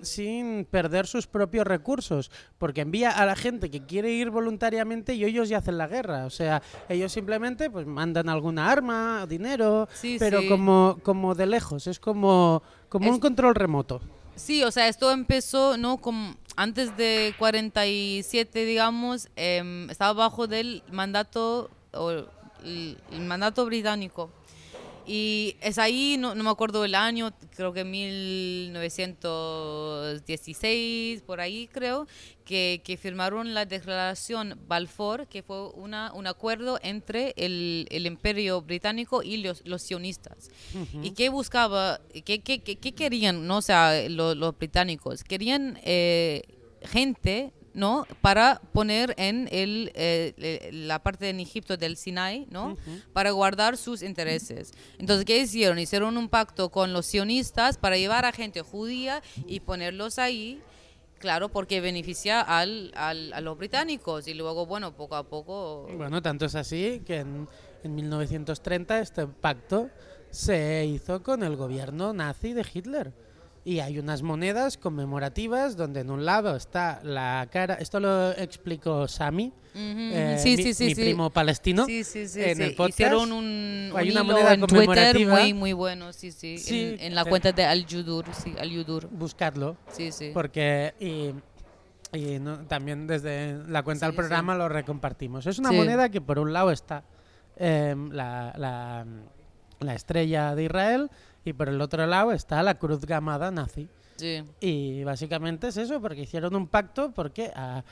sin perder sus propios recursos, porque envía a la gente que quiere ir voluntariamente y ellos ya hacen la guerra. O sea, ellos simplemente pues mandan alguna arma, dinero, Sí, pero sí. como de lejos, es como un control remoto. Sí, o sea, esto empezó, ¿no? Como antes de 47, digamos, estaba bajo del mandato, o el mandato británico. Y es ahí, no me acuerdo el año, creo que 1916, por ahí creo, que firmaron la declaración Balfour, que fue un acuerdo entre el Imperio Británico y los sionistas. ¿Y qué buscaba, qué querían, no? O sea, los británicos querían gente, ¿no? Para poner en la parte en Egipto del Sinai, ¿no? Para guardar sus intereses. Entonces, ¿qué hicieron? Hicieron un pacto con los sionistas para llevar a gente judía y ponerlos ahí, claro, porque beneficia a los británicos. Y luego, bueno, poco a poco... Bueno, tanto es así que en 1930 este pacto se hizo con el gobierno nazi de Hitler. Y hay unas monedas conmemorativas donde en un lado está la cara, esto lo explicó Sami, Sí, mi sí. primo palestino, Sí. en el podcast. Hicieron un Hay una hilo moneda en Twitter conmemorativa. muy bueno, sí. Sí, En la cuenta de Al-Yudur, sí, Al-Yudur. buscadlo, Sí. porque y también desde la cuenta del Sí, programa lo recompartimos. Es una Sí. moneda que por un lado está la estrella de Israel y por el otro lado está la cruz gamada nazi. Sí. Y básicamente es eso, porque hicieron un pacto porque a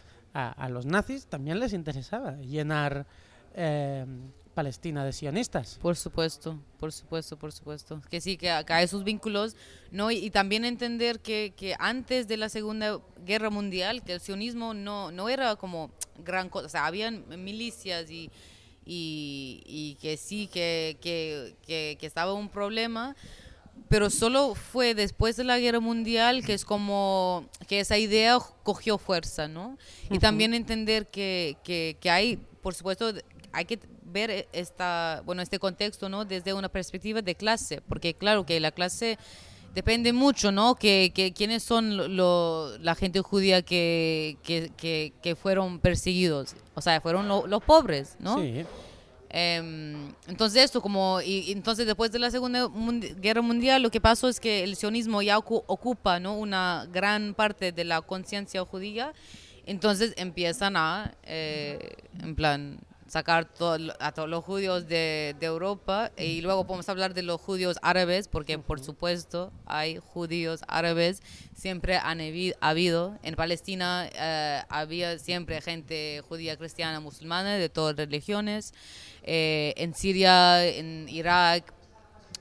los nazis también les interesaba llenar Palestina de sionistas. Por supuesto. Que sí, que acá hay esos vínculos, ¿no? Y también entender que antes de la Segunda Guerra Mundial, que el sionismo no era como gran cosa, o sea, habían milicias y que sí, que estaba un problema, pero solo fue después de la Guerra Mundial que es como que esa idea cogió fuerza, ¿no? Y también entender que hay, por supuesto, hay que ver este contexto, ¿no? Desde una perspectiva de clase, porque claro que la clase depende mucho, ¿no? Que quiénes son la gente judía que fueron perseguidos, o sea, fueron los pobres, ¿no? Sí. Entonces esto y entonces después de la Segunda Guerra Mundial lo que pasó es que el sionismo ya ocupa, ¿no? Una gran parte de la conciencia judía, entonces empiezan a en plan sacar a todos los judíos de Europa, y luego podemos hablar de los judíos árabes, porque por supuesto hay judíos árabes, siempre han habido. En Palestina había siempre gente judía, cristiana, musulmana, de todas religiones. En Siria, en Irak,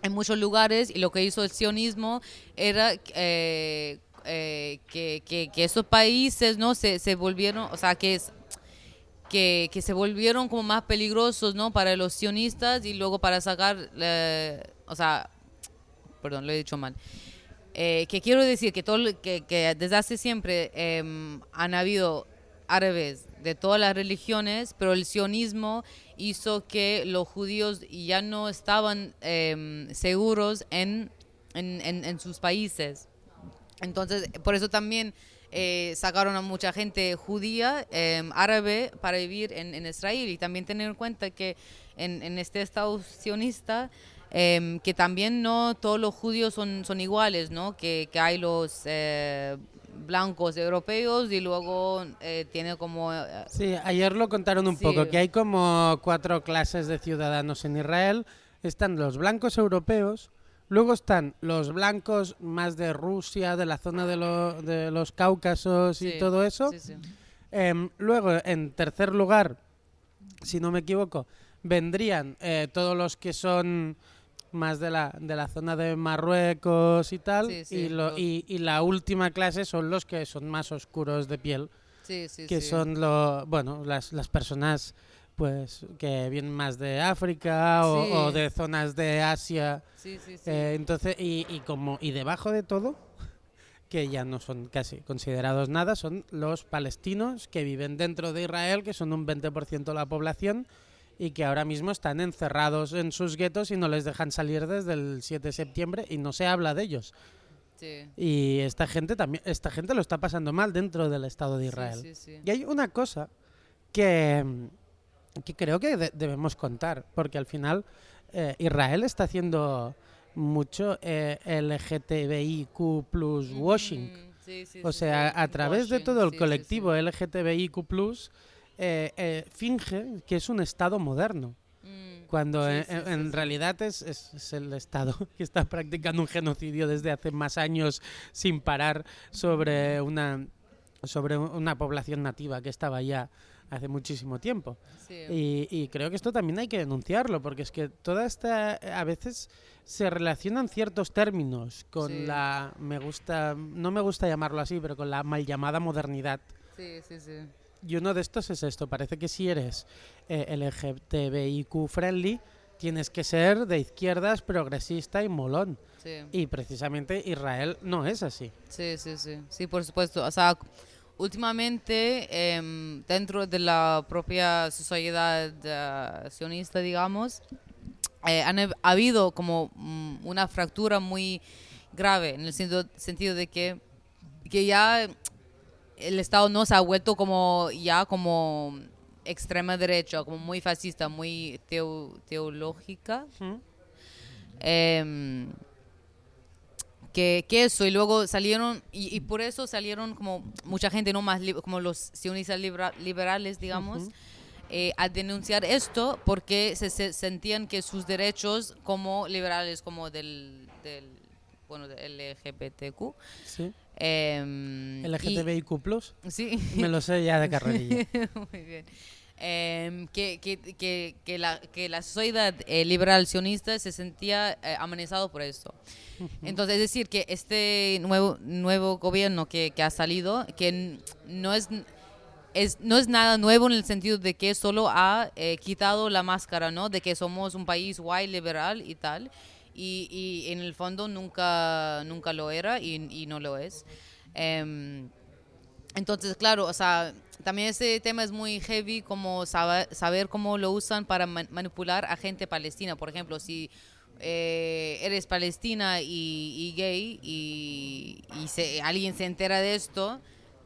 en muchos lugares, y lo que hizo el sionismo era que esos países, ¿no? se volvieron, o sea, que se volvieron como más peligrosos, ¿no? Para los sionistas, y luego para sacar, o sea, perdón, lo he dicho mal. Que quiero decir que desde hace siempre han habido árabes de todas las religiones, pero el sionismo hizo que los judíos ya no estaban seguros en en sus países. Entonces, por eso también sacaron a mucha gente judía, árabe, para vivir en Israel. Y también tener en cuenta que en este Estado sionista, que también no todos los judíos son iguales, ¿no? Que hay los blancos europeos y luego tiene como... Sí, ayer lo contaron un sí, poco, que hay como 4 clases de ciudadanos en Israel. Están los blancos europeos, luego están los blancos más de Rusia, de la zona de los Cáucasos y sí, todo eso. sí, sí. Luego, en tercer lugar, si no me equivoco, vendrían todos los que son más de la zona de Marruecos y tal, Sí, sí, y la última clase son los que son más oscuros de piel, Sí, sí, que sí. son las personas pues que vienen más de África Sí. o de zonas de Asia. Sí, sí, sí. Entonces, y debajo de todo, que ya no son casi considerados nada, son los palestinos que viven dentro de Israel, que son un 20% de la población y que ahora mismo están encerrados en sus guetos y no les dejan salir desde el 7 de septiembre y no se habla de ellos. Sí. Y esta gente lo está pasando mal dentro del Estado de Israel. Sí, sí, sí. Y hay una cosa que creo que debemos contar, porque al final Israel está haciendo mucho LGTBIQ plus washing. Sí, sí, O sí, sea, sí. a través de Washing, todo el sí, sí, colectivo sí. LGTBIQ plus, finge que es un Estado moderno. Cuando Sí, en sí. realidad es el Estado que está practicando un genocidio desde hace más años sin parar sobre una población nativa que estaba ya hace muchísimo tiempo. Sí. Y creo que esto también hay que denunciarlo, porque es que toda esta, a veces se relacionan ciertos términos con Sí. no me gusta llamarlo así, pero con la mal llamada modernidad. Sí, sí, sí. Y uno de estos es esto, parece que si eres LGTBIQ friendly, tienes que ser de izquierdas, progresista y molón. Sí. Y precisamente Israel no es así. Sí, sí, sí. Sí, por supuesto. O sea, últimamente, dentro de la propia sociedad sionista, digamos, ha habido como una fractura muy grave en el sentido de que ya el Estado no se ha vuelto como extrema derecha, como muy fascista, muy teológica. Que eso, y luego salieron, y por eso salieron como mucha gente, no más como los sionistas liberales, digamos, a denunciar esto porque se sentían que sus derechos como liberales, como del LGBTQ, Sí. y, LGTBIQ plus, sí, me lo sé ya de carrerilla. muy bien. Que la sociedad liberal sionista se sentía amenazado por esto. Entonces, es decir, que este nuevo gobierno que ha salido, que no es nada nuevo en el sentido de que solo ha quitado la máscara, ¿no? De que somos un país guay, liberal y tal. Y en el fondo nunca lo era y no lo es. Entonces, claro, o sea, también ese tema es muy heavy, como saber cómo lo usan para manipular a gente palestina. Por ejemplo, si eres palestina y gay y alguien se entera de esto,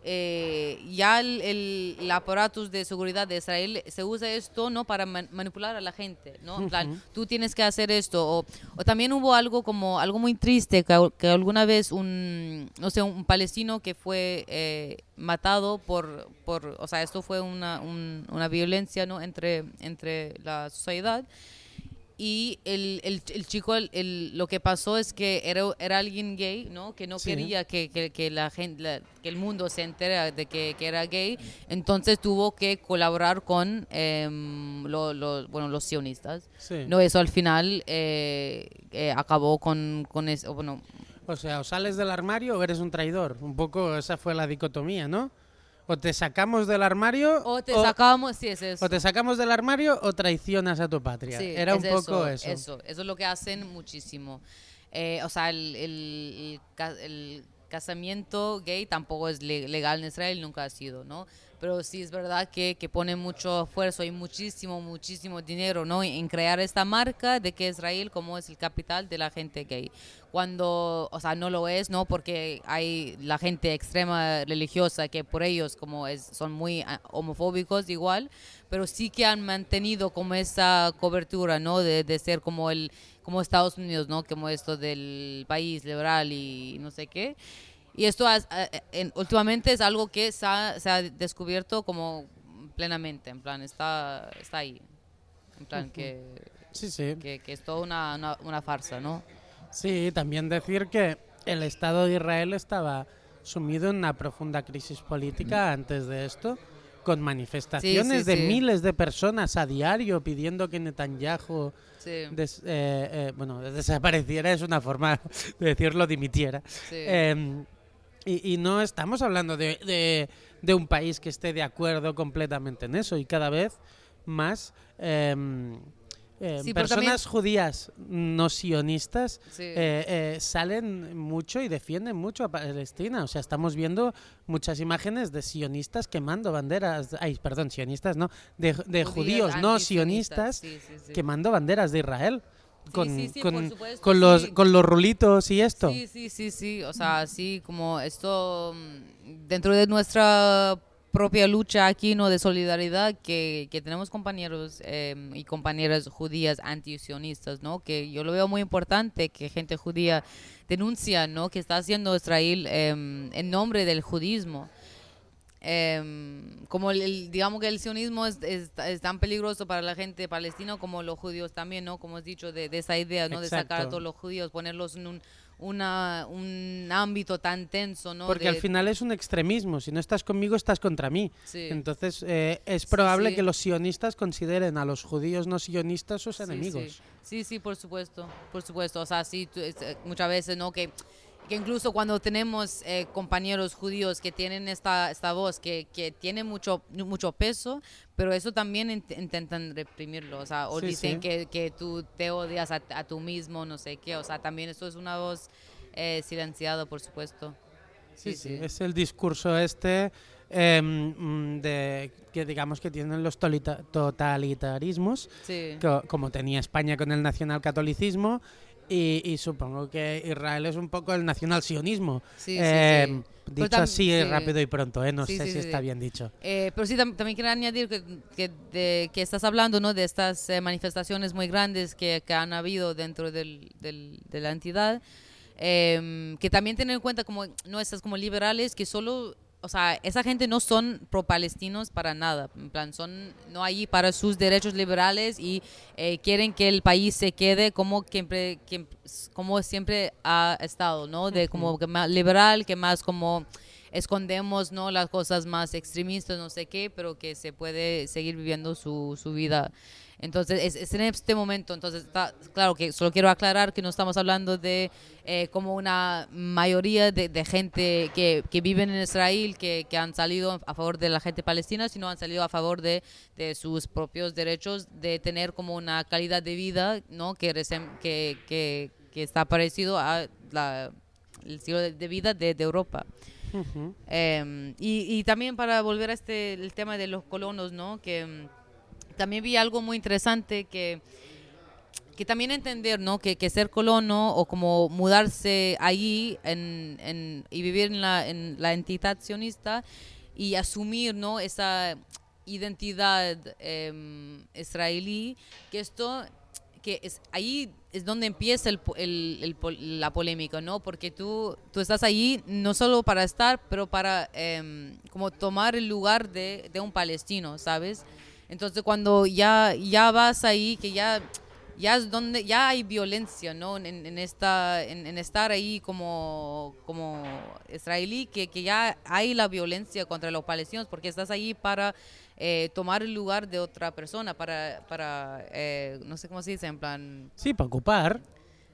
ya el aparato de seguridad de Israel se usa esto no para manipular a la gente, ¿no? En plan, tú tienes que hacer esto. O también hubo algo muy triste que alguna vez un palestino que fue matado o sea, esto fue una violencia, ¿no? entre la sociedad. Y el chico, lo que pasó es que era alguien gay, ¿no? Que no Sí. quería que la gente, que el mundo se entere de que era gay. Entonces tuvo que colaborar con los sionistas. Sí. No, eso al final acabó con eso. Bueno, O sea, o sales del armario o eres un traidor. Un poco esa fue la dicotomía, ¿no? O te sacamos del armario o te sacamos, sí, es eso. o te sacamos del armario o traicionas a tu patria. Sí, Era un poco eso. Eso es lo que hacen muchísimo. O sea, el casamiento gay tampoco es legal en Israel, nunca ha sido, ¿no? Pero sí es verdad que pone mucho esfuerzo y muchísimo dinero, ¿no? En crear esta marca de que Israel como es el capital de la gente gay. Cuando, o sea, no lo es, ¿no? Porque hay la gente extrema religiosa que por ellos como son muy homofóbicos igual, pero sí que han mantenido como esa cobertura, ¿no? De ser como Estados Unidos, ¿no? Como esto del país liberal y no sé qué. Y esto últimamente es algo que se ha descubierto como plenamente, en plan, está ahí, en plan Sí, sí. que es toda una farsa, ¿no? Sí, también decir que el Estado de Israel estaba sumido en una profunda crisis política antes de esto, con manifestaciones de miles de personas a diario pidiendo que Netanyahu desapareciera, es una forma de decirlo, dimitiera. Sí. Y no estamos hablando de un país que esté de acuerdo completamente en eso, y cada vez más personas judías no sionistas salen mucho y defienden mucho a Palestina. O sea, estamos viendo muchas imágenes de sionistas quemando banderas, sionistas no, de judíos no sionistas quemando banderas de Israel. Con los rulitos y esto. Sí. O sea, así como esto dentro de nuestra propia lucha aquí, ¿no? De solidaridad, que tenemos compañeros y compañeras judías antisionistas, ¿no? Que yo lo veo muy importante que gente judía denuncia, ¿no? Que está haciendo Israel en nombre del judismo. Como digamos que el sionismo es tan peligroso para la gente palestina como los judíos también, ¿no? Como has dicho, de esa idea, ¿no? Exacto. De sacar a todos los judíos, ponerlos en un ámbito tan tenso, ¿no? Porque al final es un extremismo. Si no estás conmigo, estás contra mí. Sí. Entonces es probable que los sionistas consideren a los judíos no sionistas sus enemigos. Sí, por supuesto. O sea, sí, muchas veces, ¿no? Que incluso cuando tenemos compañeros judíos que tienen esta voz que tiene mucho peso, pero eso también intentan reprimirlo, o sea, o dicen que tú te odias a tú mismo, no sé qué, o sea, también eso es una voz silenciada, por supuesto. Sí, es el discurso de que digamos que tienen los totalitarismos, como tenía España con el nacionalcatolicismo. Y supongo que Israel es un poco el nacional-sionismo. Dicho así rápido y pronto, no sé si está bien dicho. Pero sí, también quiero añadir que estás hablando, ¿no? De estas manifestaciones muy grandes que han habido dentro de la entidad, que también tener en cuenta como no estas como liberales que solo... O sea, esa gente no son pro-palestinos para nada, en plan, son no allí para sus derechos liberales y quieren que el país se quede como siempre ha estado, ¿no? De como que más liberal, que más como escondemos, ¿no? Las cosas más extremistas, no sé qué, pero que se puede seguir viviendo su vida. Entonces, es en este momento, entonces, claro que solo quiero aclarar que no estamos hablando de como una mayoría de gente que viven en Israel, que han salido a favor de la gente palestina, sino han salido a favor de sus propios derechos, de tener como una calidad de vida, ¿no? Que está parecido a el estilo de vida de Europa. Uh-huh. Y también para volver a el tema de los colonos, ¿no? Que también vi algo muy interesante que también entender, ¿no? Que ser colono o como mudarse allí y vivir en la entidad sionista y asumir, ¿no? Esa identidad israelí, ahí es donde empieza la polémica, ¿no? Porque tú estás allí no solo para estar, pero para como tomar el lugar de un palestino, ¿sabes? Entonces cuando ya vas ahí, que ya es donde ya hay violencia, ¿no? En estar ahí como israelí, que ya hay la violencia contra los palestinos, porque estás ahí para tomar el lugar de otra persona, para no sé cómo se dice, en plan... Sí, para ocupar.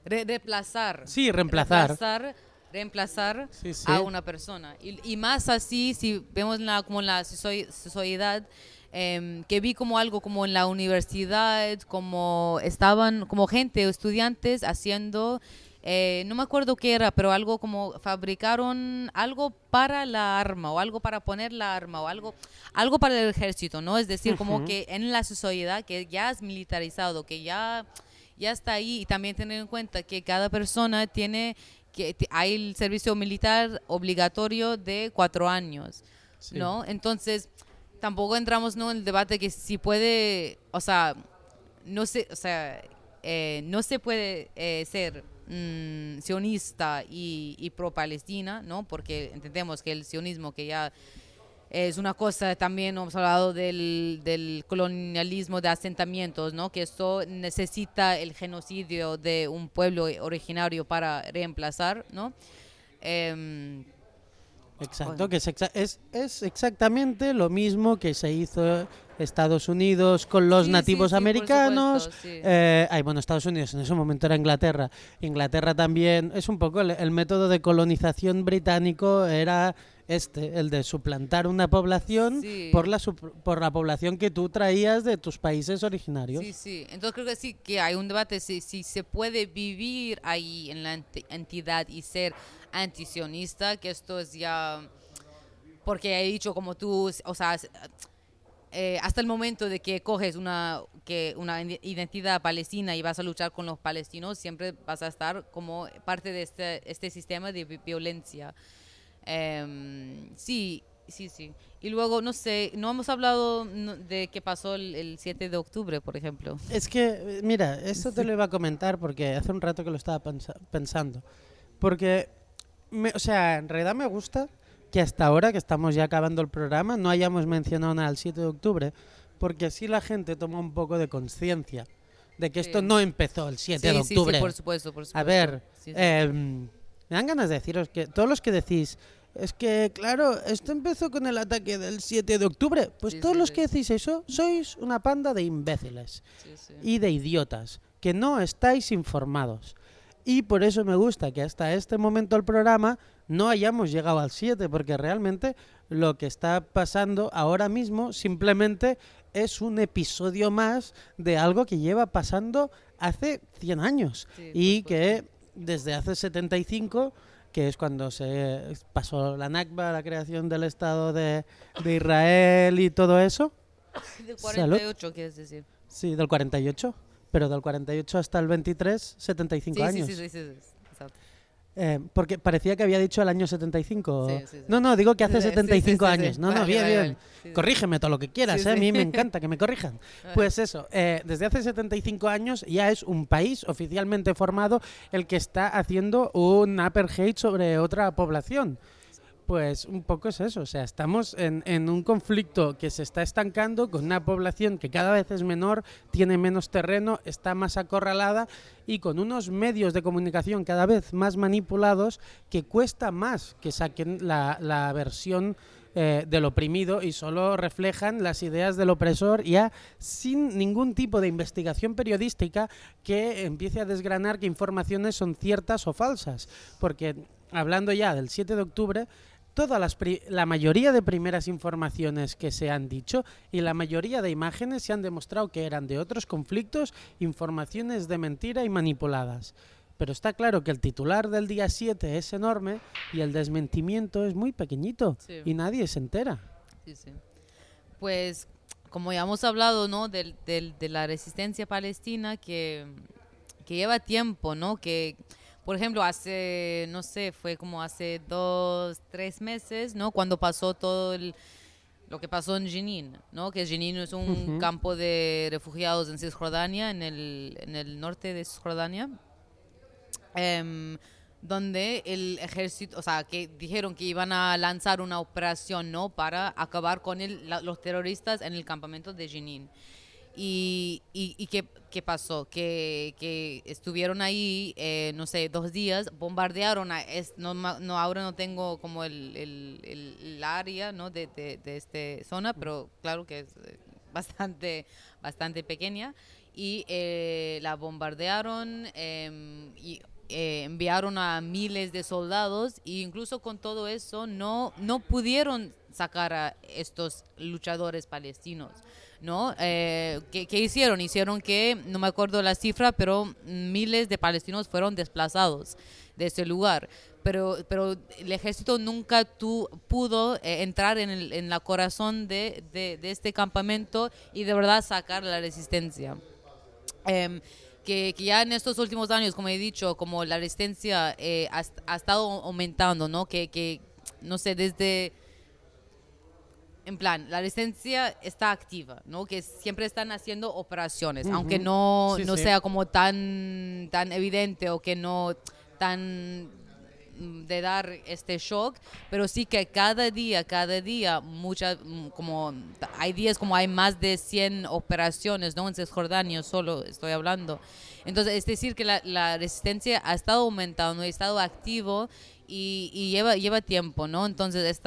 Reemplazar. Sí, reemplazar a una persona. Y más así, si vemos como la sociedad, que vi como algo como en la universidad, como estaban como gente, estudiantes haciendo no me acuerdo qué era, pero algo como fabricaron algo para la arma o algo para poner la arma o algo para el ejército, ¿no? Es decir, como que en la sociedad que ya es militarizado, que ya está ahí, y también tener en cuenta que cada persona tiene, hay el servicio militar obligatorio de 4 años, Sí. ¿no? Entonces, tampoco entramos, ¿no?, en el debate que si puede, o sea, no sé, o sea, no se puede ser sionista y pro-Palestina, ¿no? Porque entendemos que el sionismo, que ya es una cosa, también hemos hablado del colonialismo de asentamientos, ¿no? Que esto necesita el genocidio de un pueblo originario para reemplazar, ¿no? Em, Exacto, que es exactamente lo mismo que se hizo Estados Unidos con los sí, sí, nativos sí, por americanos. supuesto, sí. Bueno, Estados Unidos en ese momento era Inglaterra. Inglaterra también es un poco el método de colonización británico, era el de suplantar una población Sí. por la población que tú traías de tus países originarios. Sí, sí. Entonces creo que sí que hay un debate si se puede vivir ahí en la entidad y ser antisionista, que esto es ya, porque he dicho como tú, o sea, hasta el momento de que coges una identidad palestina y vas a luchar con los palestinos, siempre vas a estar como parte de este sistema de violencia. Sí, sí, sí. Y luego, no sé, no hemos hablado de qué pasó el 7 de octubre, por ejemplo. Es que, mira, esto te lo iba a comentar porque hace un rato que lo estaba pensando. Porque, o sea, en realidad me gusta que hasta ahora, que estamos ya acabando el programa, no hayamos mencionado nada el 7 de octubre, porque así la gente toma un poco de conciencia de que Sí. esto no empezó el 7 Sí, de sí, octubre. sí, por supuesto, por supuesto. A ver, Sí, sí. me dan ganas de deciros que todos los que decís, es que, claro, esto empezó con el ataque del 7 de octubre, pues Sí, todos sí, los sí. que decís eso sois una panda de imbéciles Sí, sí. y de idiotas, que no estáis informados. Y por eso me gusta que hasta este momento del programa no hayamos llegado al 7, porque realmente lo que está pasando ahora mismo simplemente es un episodio más de algo que lleva pasando hace 100 años Sí, y por que desde hace 75, que es cuando se pasó la Nakba, la creación del Estado de Israel y todo eso. Del Salud. 48, quieres decir. Sí, del 48. Pero del 48 hasta el 23, 75 Sí, años. sí, sí, sí, sí, exacto. Porque parecía que había dicho el año 75. Sí, sí, sí. No, digo que hace Sí, sí, 75 sí, sí. años. No, Vale, bien, vale, bien. vale. Sí, sí. Corrígeme todo lo que quieras, Sí, A sí. mí me encanta que me corrijan. Pues eso, desde hace 75 años ya es un país oficialmente formado el que está haciendo un apartheid sobre otra población. Pues un poco es eso, o sea, estamos en un conflicto que se está estancando con una población que cada vez es menor, tiene menos terreno, está más acorralada y con unos medios de comunicación cada vez más manipulados que cuesta más que saquen la versión del oprimido y solo reflejan las ideas del opresor ya sin ningún tipo de investigación periodística que empiece a desgranar qué informaciones son ciertas o falsas. Porque hablando ya del 7 de octubre, la mayoría de primeras informaciones que se han dicho y la mayoría de imágenes se han demostrado que eran de otros conflictos, informaciones de mentira y manipuladas. Pero está claro que el titular del día 7 es enorme y el desmentimiento es muy pequeñito. Sí. Y nadie se entera. Sí, sí. Pues, como ya hemos hablado, ¿no?, de la resistencia palestina que lleva tiempo, ¿no? Que, por ejemplo, hace, no sé, fue como hace 2, 3 meses, ¿no?, cuando pasó todo lo que pasó en Jenin, ¿no? Que Jenin es un campo de refugiados en Cisjordania, en el norte de Cisjordania, donde el ejército, o sea, que dijeron que iban a lanzar una operación, ¿no?, para acabar con los terroristas en el campamento de Jenin. Y ¿qué pasó? Que estuvieron ahí, no sé, 2 días, bombardearon, ahora no tengo como el área, ¿no?, de esta zona, pero claro que es bastante pequeña, y la bombardearon, y enviaron a miles de soldados, e incluso con todo eso no pudieron sacar a estos luchadores palestinos. ¿no? ¿Qué hicieron? Hicieron que, no me acuerdo la cifra, pero miles de palestinos fueron desplazados de ese lugar. Pero el ejército nunca pudo entrar en la corazón de este campamento y de verdad sacar la resistencia. Que ya en estos últimos años, como he dicho, como la resistencia ha estado aumentando, ¿no? Que no sé, desde... En plan, la resistencia está activa, ¿no? Que siempre están haciendo operaciones, aunque no, Sí, no sí. sea como tan evidente o que no tan de dar este shock, pero sí que cada día, como hay días como hay más de 100 operaciones, ¿no? En Cisjordania solo estoy hablando. Entonces, es decir, que la resistencia ha estado aumentando, ha estado activo y lleva tiempo, ¿no? Entonces,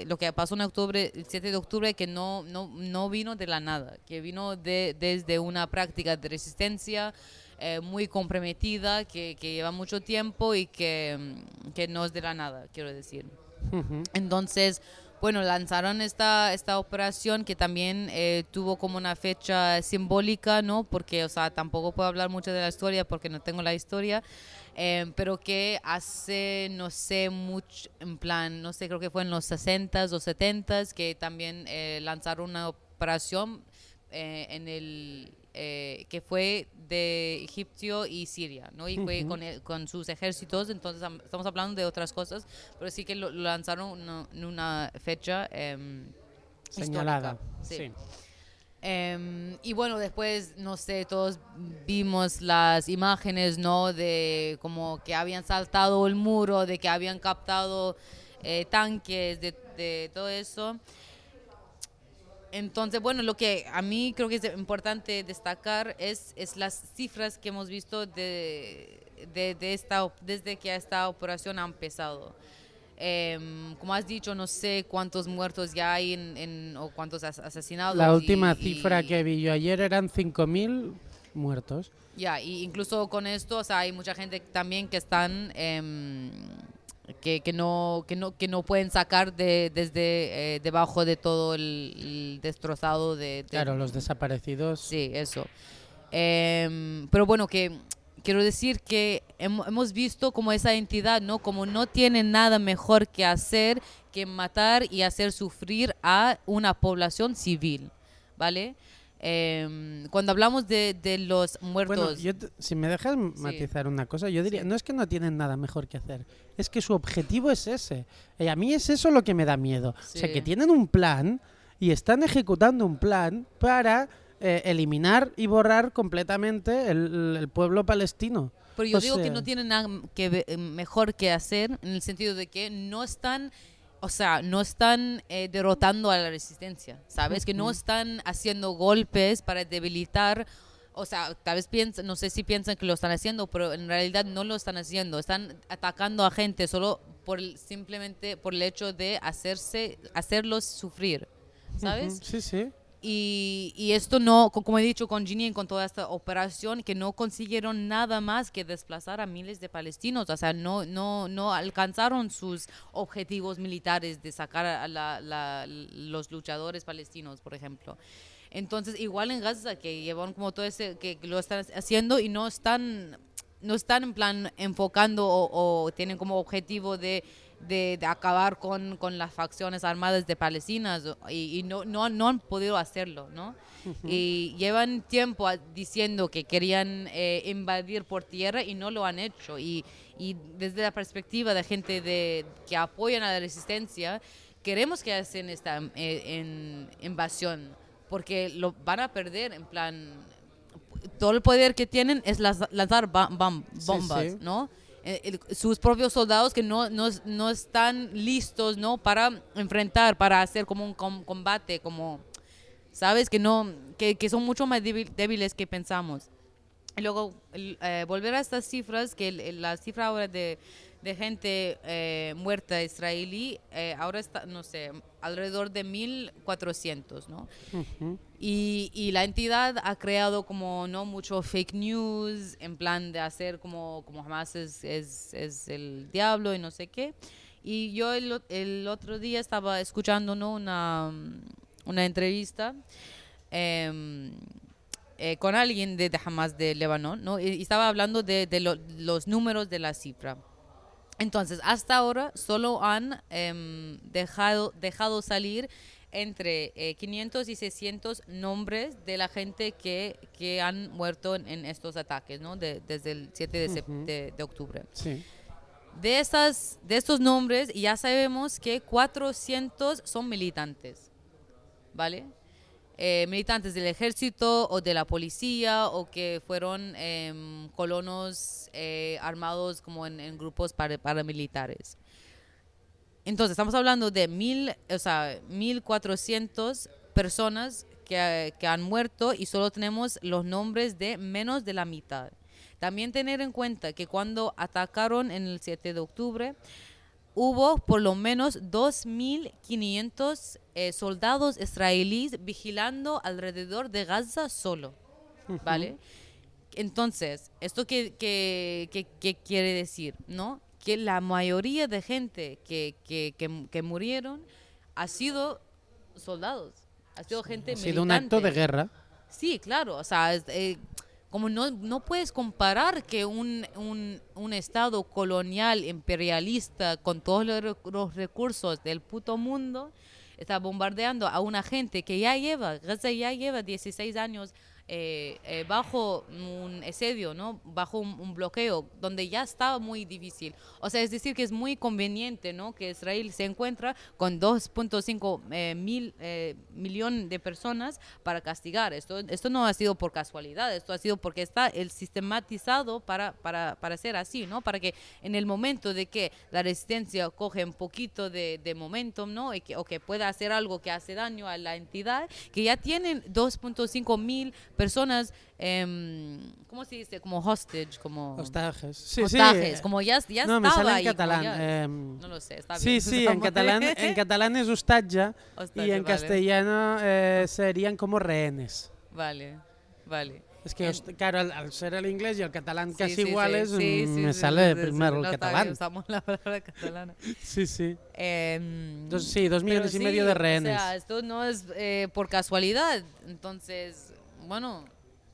lo que pasó en octubre, el 7 de octubre, que no vino de la nada, que vino desde una práctica de resistencia muy comprometida, que lleva mucho tiempo y que no es de la nada, quiero decir. Ujú. Entonces, bueno, lanzaron esta operación que también tuvo como una fecha simbólica, ¿no? Porque, o sea, tampoco puedo hablar mucho de la historia porque no tengo la historia, pero que hace, no sé, mucho, en plan, no sé, creo que fue en los 60s o 70s que también lanzaron una operación que fue de Egipto y Siria, ¿no? Y fue con sus ejércitos, entonces estamos hablando de otras cosas, pero sí que lo lanzaron en una fecha Señalada. histórica. Sí. Sí. Y bueno, después, no sé, todos vimos las imágenes, ¿no? De como que habían saltado el muro, de que habían captado tanques, de todo eso. Entonces, bueno, lo que a mí creo que es importante destacar es las cifras que hemos visto desde que esta operación ha empezado. Como has dicho, no sé cuántos muertos ya hay o cuántos La asesinados última cifra que vi yo ayer eran 5.000 muertos. ya, y incluso con esto, o sea, hay mucha gente también que están que no pueden sacar desde debajo de todo el destrozado Claro, los desaparecidos. sí, eso. Pero bueno, que quiero decir que hemos visto como esa entidad, ¿no? Como no tiene nada mejor que hacer que matar y hacer sufrir a una población civil, ¿vale? Cuando hablamos de los Bueno, muertos, si me dejas sí, matizar una cosa, yo diría, sí, no es que no tienen nada mejor que hacer, es que su objetivo es ese. Y a mí es eso lo que me da miedo. O sea, que sí. tienen un plan y están ejecutando un plan para eliminar y borrar completamente el pueblo palestino. Pero yo O digo que no sea, tienen nada mejor que hacer en el sentido de que no están, o sea, no están derrotando a la resistencia, ¿sabes? Que no están haciendo golpes para debilitar, o sea, tal vez piensan, no sé si piensan que lo están haciendo, pero en realidad no lo están haciendo. Están atacando a gente solo simplemente por el hecho de hacerlos sufrir, ¿sabes? sí, sí. Y esto no, como he dicho con Ginny, con toda esta operación, que no consiguieron nada más que desplazar a miles de palestinos. O sea, no alcanzaron sus objetivos militares de sacar a los luchadores palestinos, por ejemplo. Entonces, igual en Gaza, que llevan como todo ese, que lo están haciendo y no están en plan enfocando o tienen como objetivo de acabar con las facciones armadas de Palestina y no han podido hacerlo, ¿no? Y llevan tiempo diciendo que querían invadir por tierra y no lo han hecho. Y desde la perspectiva de gente que apoyan a la resistencia, queremos que hacen esta invasión porque lo van a perder en plan todo el poder que tienen es lanzar bombas, Sí. ¿no? Sus propios soldados que no están listos, ¿no? Para enfrentar, para hacer como un combate, como, ¿sabes? Que son mucho más débiles que pensamos. Y luego, volver a estas cifras, que la cifra ahora de gente muerta israelí, ahora está, no sé, alrededor de 1.400, ¿no? Y la entidad ha creado como no mucho fake news, en plan de hacer como Hamas es el diablo y no sé qué. Y yo el otro día estaba escuchando, ¿no? una entrevista em, con alguien de Hamas de Líbano, ¿no? Y estaba hablando de los números de la cifra. Entonces, hasta ahora solo han dejado salir entre 500 y 600 nombres de la gente que han muerto en estos ataques, ¿no? Desde el 7 de octubre. Sí. De estos nombres ya sabemos que 400 son militantes, ¿vale? Militantes del ejército o de la policía o que fueron colonos armados como en grupos paramilitares. Entonces, estamos hablando de 1.400 personas que han muerto y solo tenemos los nombres de menos de la mitad. También tener en cuenta que cuando atacaron en el 7 de octubre, hubo por lo menos 2.500 soldados israelíes vigilando alrededor de Gaza solo, ¿vale? Entonces, ¿esto qué quiere decir, no? Que la mayoría de gente que murieron ha sido soldados, ha sido gente Ha militante. sido un acto de guerra. Sí, claro, o sea, como no puedes comparar que un estado colonial, imperialista, con todos los recursos del puto mundo, está bombardeando a una gente que Gaza ya lleva 16 años bajo un asedio, ¿no? Bajo un bloqueo, donde ya estaba muy difícil. O sea, es decir, que es muy conveniente, ¿no? Que Israel se encuentra con 2.5 millón de personas para castigar. Esto no ha sido por casualidad, esto ha sido porque está el sistematizado para ser así, ¿no? Para que en el momento de que la resistencia coge un poquito de momentum, ¿no? O que pueda hacer algo que hace daño a la entidad, que ya tienen 2.5 mil personas, ¿cómo se dice? Como hostage, como... Hostajes. Sí, hostajes, sí. como ya No, me estaba sale en ahí, catalán. no lo sé, está Sí, bien. sí, en catalán es hostatge y Hostaje, en vale. castellano serían como rehenes. Vale. Es que, claro, al ser el inglés y el catalán Sí, casi sí, iguales, sí, me sí, sale sí, primero sí, el no, está catalán. bien, usamos la palabra catalana. Sí, sí. Sí, Pero 2 millones y medio de rehenes. O sea, esto no es por casualidad. Entonces, bueno,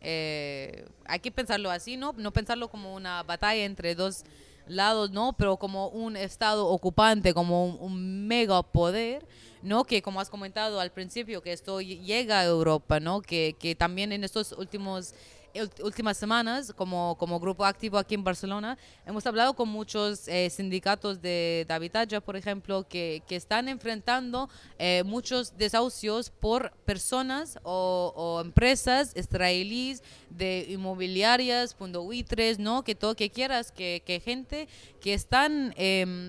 hay que pensarlo así, ¿no? No pensarlo como una batalla entre dos lados, ¿no? Pero como un estado ocupante, como un megapoder, ¿no? Que como has comentado al principio, que esto llega a Europa, ¿no? Que también en estos últimas semanas, como grupo activo aquí en Barcelona, hemos hablado con muchos sindicatos de habitatge, por ejemplo, que están enfrentando muchos desahucios por personas o empresas israelíes de inmobiliarias, buitres, ¿no? Que todo que quieras, que gente que están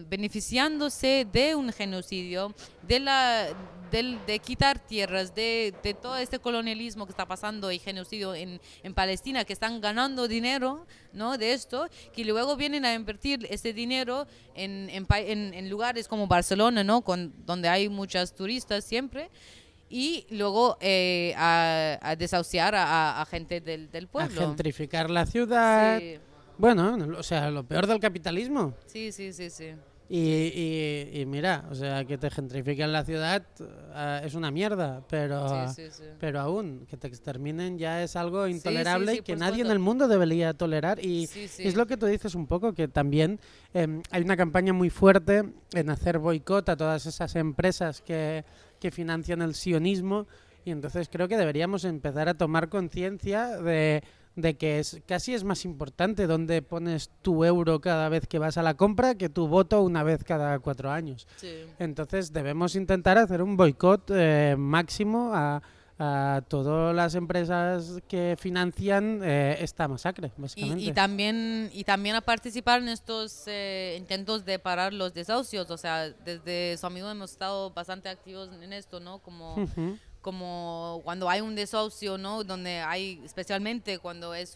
beneficiándose de un genocidio, de quitar tierras, de todo este colonialismo que está pasando y genocidio en Palestina, que están ganando dinero, ¿no? De esto, que luego vienen a invertir ese dinero en lugares como Barcelona, ¿no? Donde hay muchas turistas siempre, y luego a desahuciar a gente del A pueblo. gentrificar la ciudad. Sí. Bueno, o sea, lo peor del capitalismo. Sí. Y mira, o sea, que te gentrifiquen la ciudad es una mierda, pero, Sí. pero aún, que te exterminen ya es algo intolerable sí, y que por nadie en supuesto. el mundo debería tolerar. Y Sí. es lo que tú dices un poco, que también hay una campaña muy fuerte en hacer boicot a todas esas empresas que financian el sionismo, y entonces creo que deberíamos empezar a tomar conciencia de que casi es más importante dónde pones tu euro cada vez que vas a la compra que tu voto una vez cada 4 años. Sí. Entonces debemos intentar hacer un boicot máximo a todas las empresas que financian esta masacre, básicamente. Y también a participar en estos intentos de parar los desahucios. O sea, desde su amigo hemos estado bastante activos en esto, ¿no? Como cuando hay un desahucio, ¿no? Donde hay, especialmente cuando es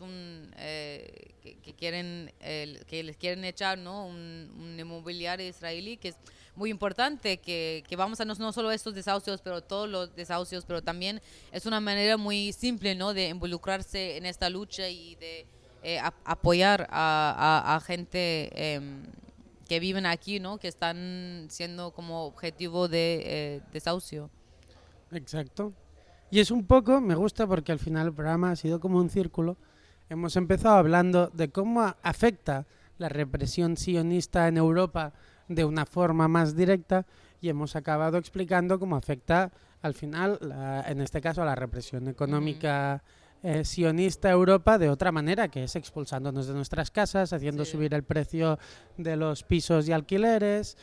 que les quieren echar, ¿no? Un inmobiliario israelí, que es muy importante que vamos a no solo estos desahucios, pero todos los desahucios, pero también es una manera muy simple, ¿no? De involucrarse en esta lucha y de apoyar a gente que viven aquí, ¿no? Que están siendo como objetivo de desahucio. Exacto. Y es un poco, me gusta porque al final el programa ha sido como un círculo. Hemos empezado hablando de cómo afecta la represión sionista en Europa de una forma más directa y hemos acabado explicando cómo afecta al final, en este caso, a la represión económica sionista a Europa de otra manera, que es expulsándonos de nuestras casas, haciendo subir el precio de los pisos y alquileres.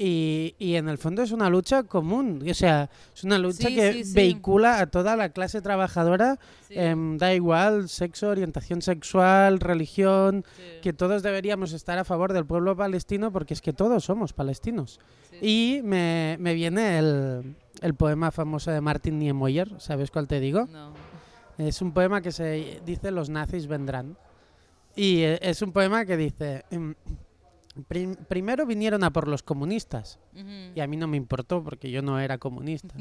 Y en el fondo es una lucha común, o sea, es una lucha que vehicula a toda la clase trabajadora, da igual sexo, orientación sexual, religión, que todos deberíamos estar a favor del pueblo palestino porque es que todos somos palestinos. Y me viene el poema famoso de Martin Niemöller, ¿sabes cuál te digo? No. Es un poema que se dice los nazis vendrán. Y es un poema que dice... primero vinieron a por los comunistas y a mí no me importó porque yo no era comunista.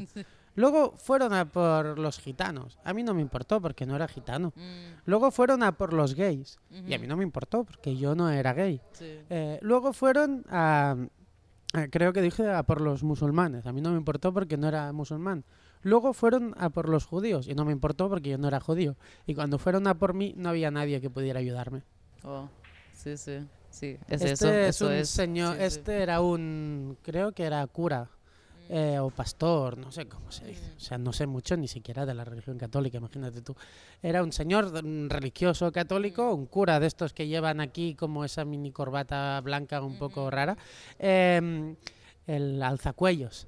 Luego fueron a por los gitanos, a mí no me importó porque no era gitano. Luego fueron a por los gays y a mí no me importó porque yo no era gay. Luego fueron creo que dije a por los musulmanes, a mí no me importó porque no era musulmán. Luego fueron a por los judíos y no me importó porque yo no era judío. Y cuando fueron a por mí no había nadie que pudiera ayudarme. Oh, sí, sí. Sí, es este eso, es un señor, sí, este era un, creo que era cura o pastor, no sé cómo se dice, o sea, no sé mucho ni siquiera de la religión católica, imagínate tú. Era un señor religioso católico, un cura de estos que llevan aquí como esa mini corbata blanca un poco rara, el alzacuellos,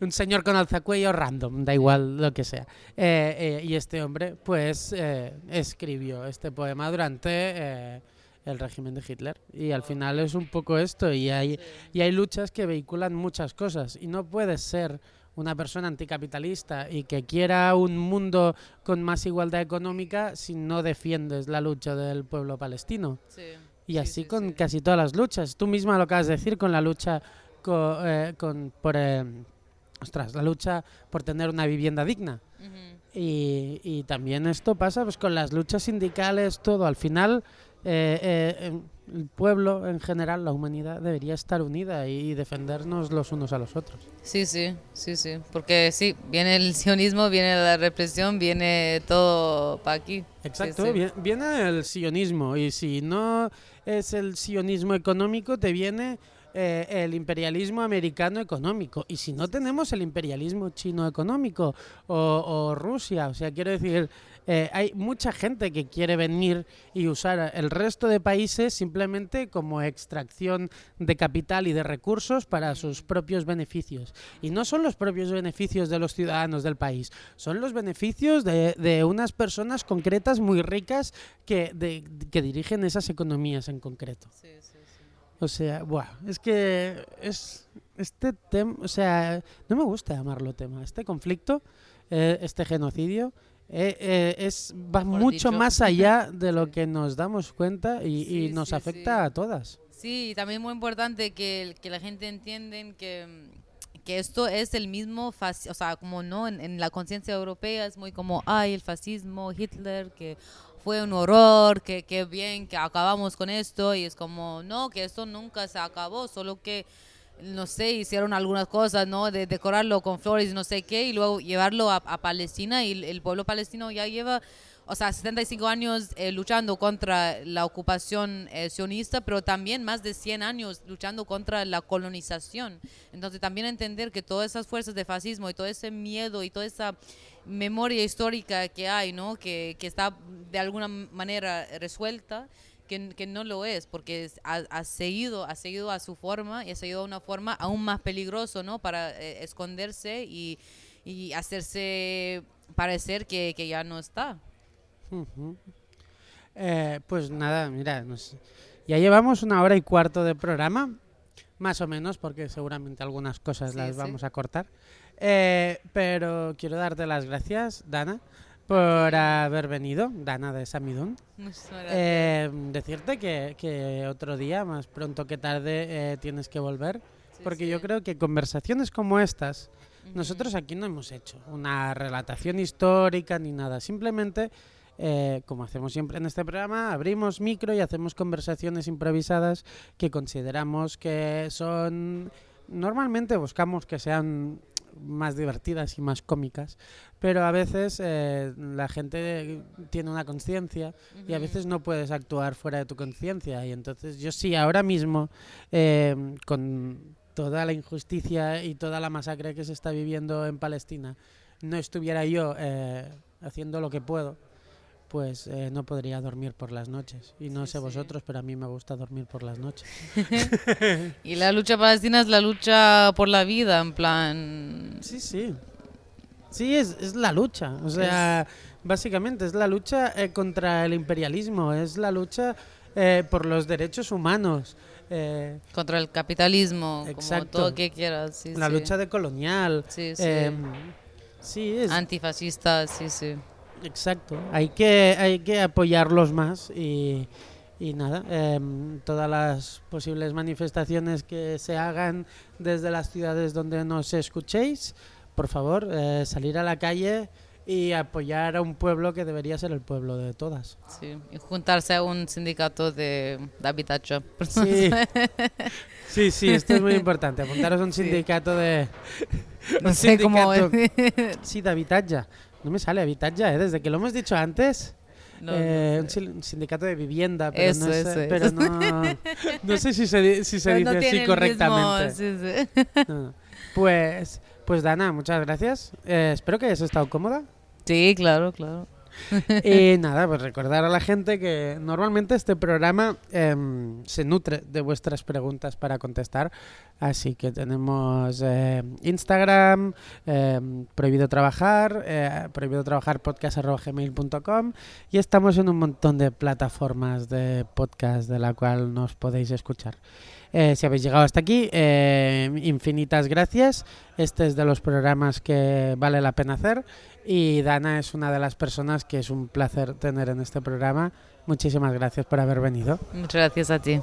un señor con alzacuellos random, da igual lo que sea. Y este hombre pues escribió este poema durante... el régimen de Hitler y al final es un poco esto y hay luchas que vehiculan muchas cosas y no puedes ser una persona anticapitalista y que quiera un mundo con más igualdad económica si no defiendes la lucha del pueblo palestino y así con casi todas las luchas. Tú misma lo acabas de decir con la lucha la lucha por tener una vivienda digna. Y también esto pasa pues con las luchas sindicales, todo al final el pueblo en general, la humanidad debería estar unida y defendernos los unos a los otros. Sí, porque sí, viene el sionismo, viene la represión, viene todo para aquí. Exacto, viene el sionismo y si no es el sionismo económico te viene el imperialismo americano económico y si no tenemos el imperialismo chino económico o Rusia, o sea, quiero decir... hay mucha gente que quiere venir y usar el resto de países simplemente como extracción de capital y de recursos para sus propios beneficios. Y no son los propios beneficios de los ciudadanos del país, son los beneficios de unas personas concretas muy ricas que dirigen esas economías en concreto. O sea, es que este tema, o sea, no me gusta llamarlo tema, este conflicto, este genocidio, va mucho más allá de lo que nos damos cuenta y nos afecta a todas. Sí, también es muy importante que la gente entienda que esto es el mismo, o sea, como no en la conciencia europea es muy como, el fascismo, Hitler, que fue un horror, que bien, que acabamos con esto, y es como, no, que esto nunca se acabó, solo que no sé, hicieron algunas cosas, ¿no? De decorarlo con flores y no sé qué, y luego llevarlo a Palestina, y el pueblo palestino ya lleva, o sea, 75 años luchando contra la ocupación sionista, pero también más de 100 años luchando contra la colonización. Entonces también entender que todas esas fuerzas de fascismo y todo ese miedo y toda esa memoria histórica que hay, ¿no? Que está de alguna manera resuelta, que no lo es, porque ha seguido a su forma y ha seguido a una forma aún más peligroso, ¿no? Para esconderse y hacerse parecer que ya no está. Pues nada, mira, ya llevamos 1 hora y cuarto de programa, más o menos, porque seguramente algunas cosas las vamos a cortar. Pero quiero darte las gracias, Dana, por haber venido, Dana de Samidun. Decirte que otro día, más pronto que tarde, tienes que volver, porque yo creo que conversaciones como estas, nosotros aquí no hemos hecho una relatación histórica ni nada, simplemente, como hacemos siempre en este programa, abrimos micro y hacemos conversaciones improvisadas que consideramos que son... Normalmente buscamos que sean más divertidas y más cómicas, pero a veces la gente tiene una conciencia y a veces no puedes actuar fuera de tu conciencia. Y entonces yo sí, ahora mismo, con toda la injusticia y toda la masacre que se está viviendo en Palestina, no estuviera yo haciendo lo que puedo, pues no podría dormir por las noches. Y no sé vosotros, pero a mí me gusta dormir por las noches. Y la lucha palestina es la lucha por la vida, en plan... Sí, sí. Sí, es la lucha. O sea, básicamente es la lucha contra el imperialismo, es la lucha por los derechos humanos. Contra el capitalismo, Exacto. como todo lo que quieras. Sí, la lucha decolonial. Sí, sí. Sí, es... Antifascista, sí, sí. Exacto. Hay que apoyarlos más y nada, todas las posibles manifestaciones que se hagan desde las ciudades donde nos escuchéis, por favor, salir a la calle y apoyar a un pueblo que debería ser el pueblo de todas. Sí, y juntarse a un sindicato de habitatge. Sí, sí, esto es muy importante, apuntaros a un sindicato de... No sé cómo... Sí, de habitatge. No me sale habitatge, desde que lo hemos dicho antes... No un sindicato de vivienda, pero eso, no, sé, eso. Pero no sé si se dice así correctamente. Mismo, sí. No. Pues Dana, muchas gracias. Espero que hayas estado cómoda. Sí, claro, claro. Y nada, pues recordar a la gente que normalmente este programa se nutre de vuestras preguntas para contestar. Así que tenemos Instagram, prohibido trabajar podcast@gmail.com, y estamos en un montón de plataformas de podcast de la cual nos podéis escuchar. Si habéis llegado hasta aquí, infinitas gracias. Este es de los programas que vale la pena hacer y Dana es una de las personas que es un placer tener en este programa. Muchísimas gracias por haber venido. Muchas gracias a ti.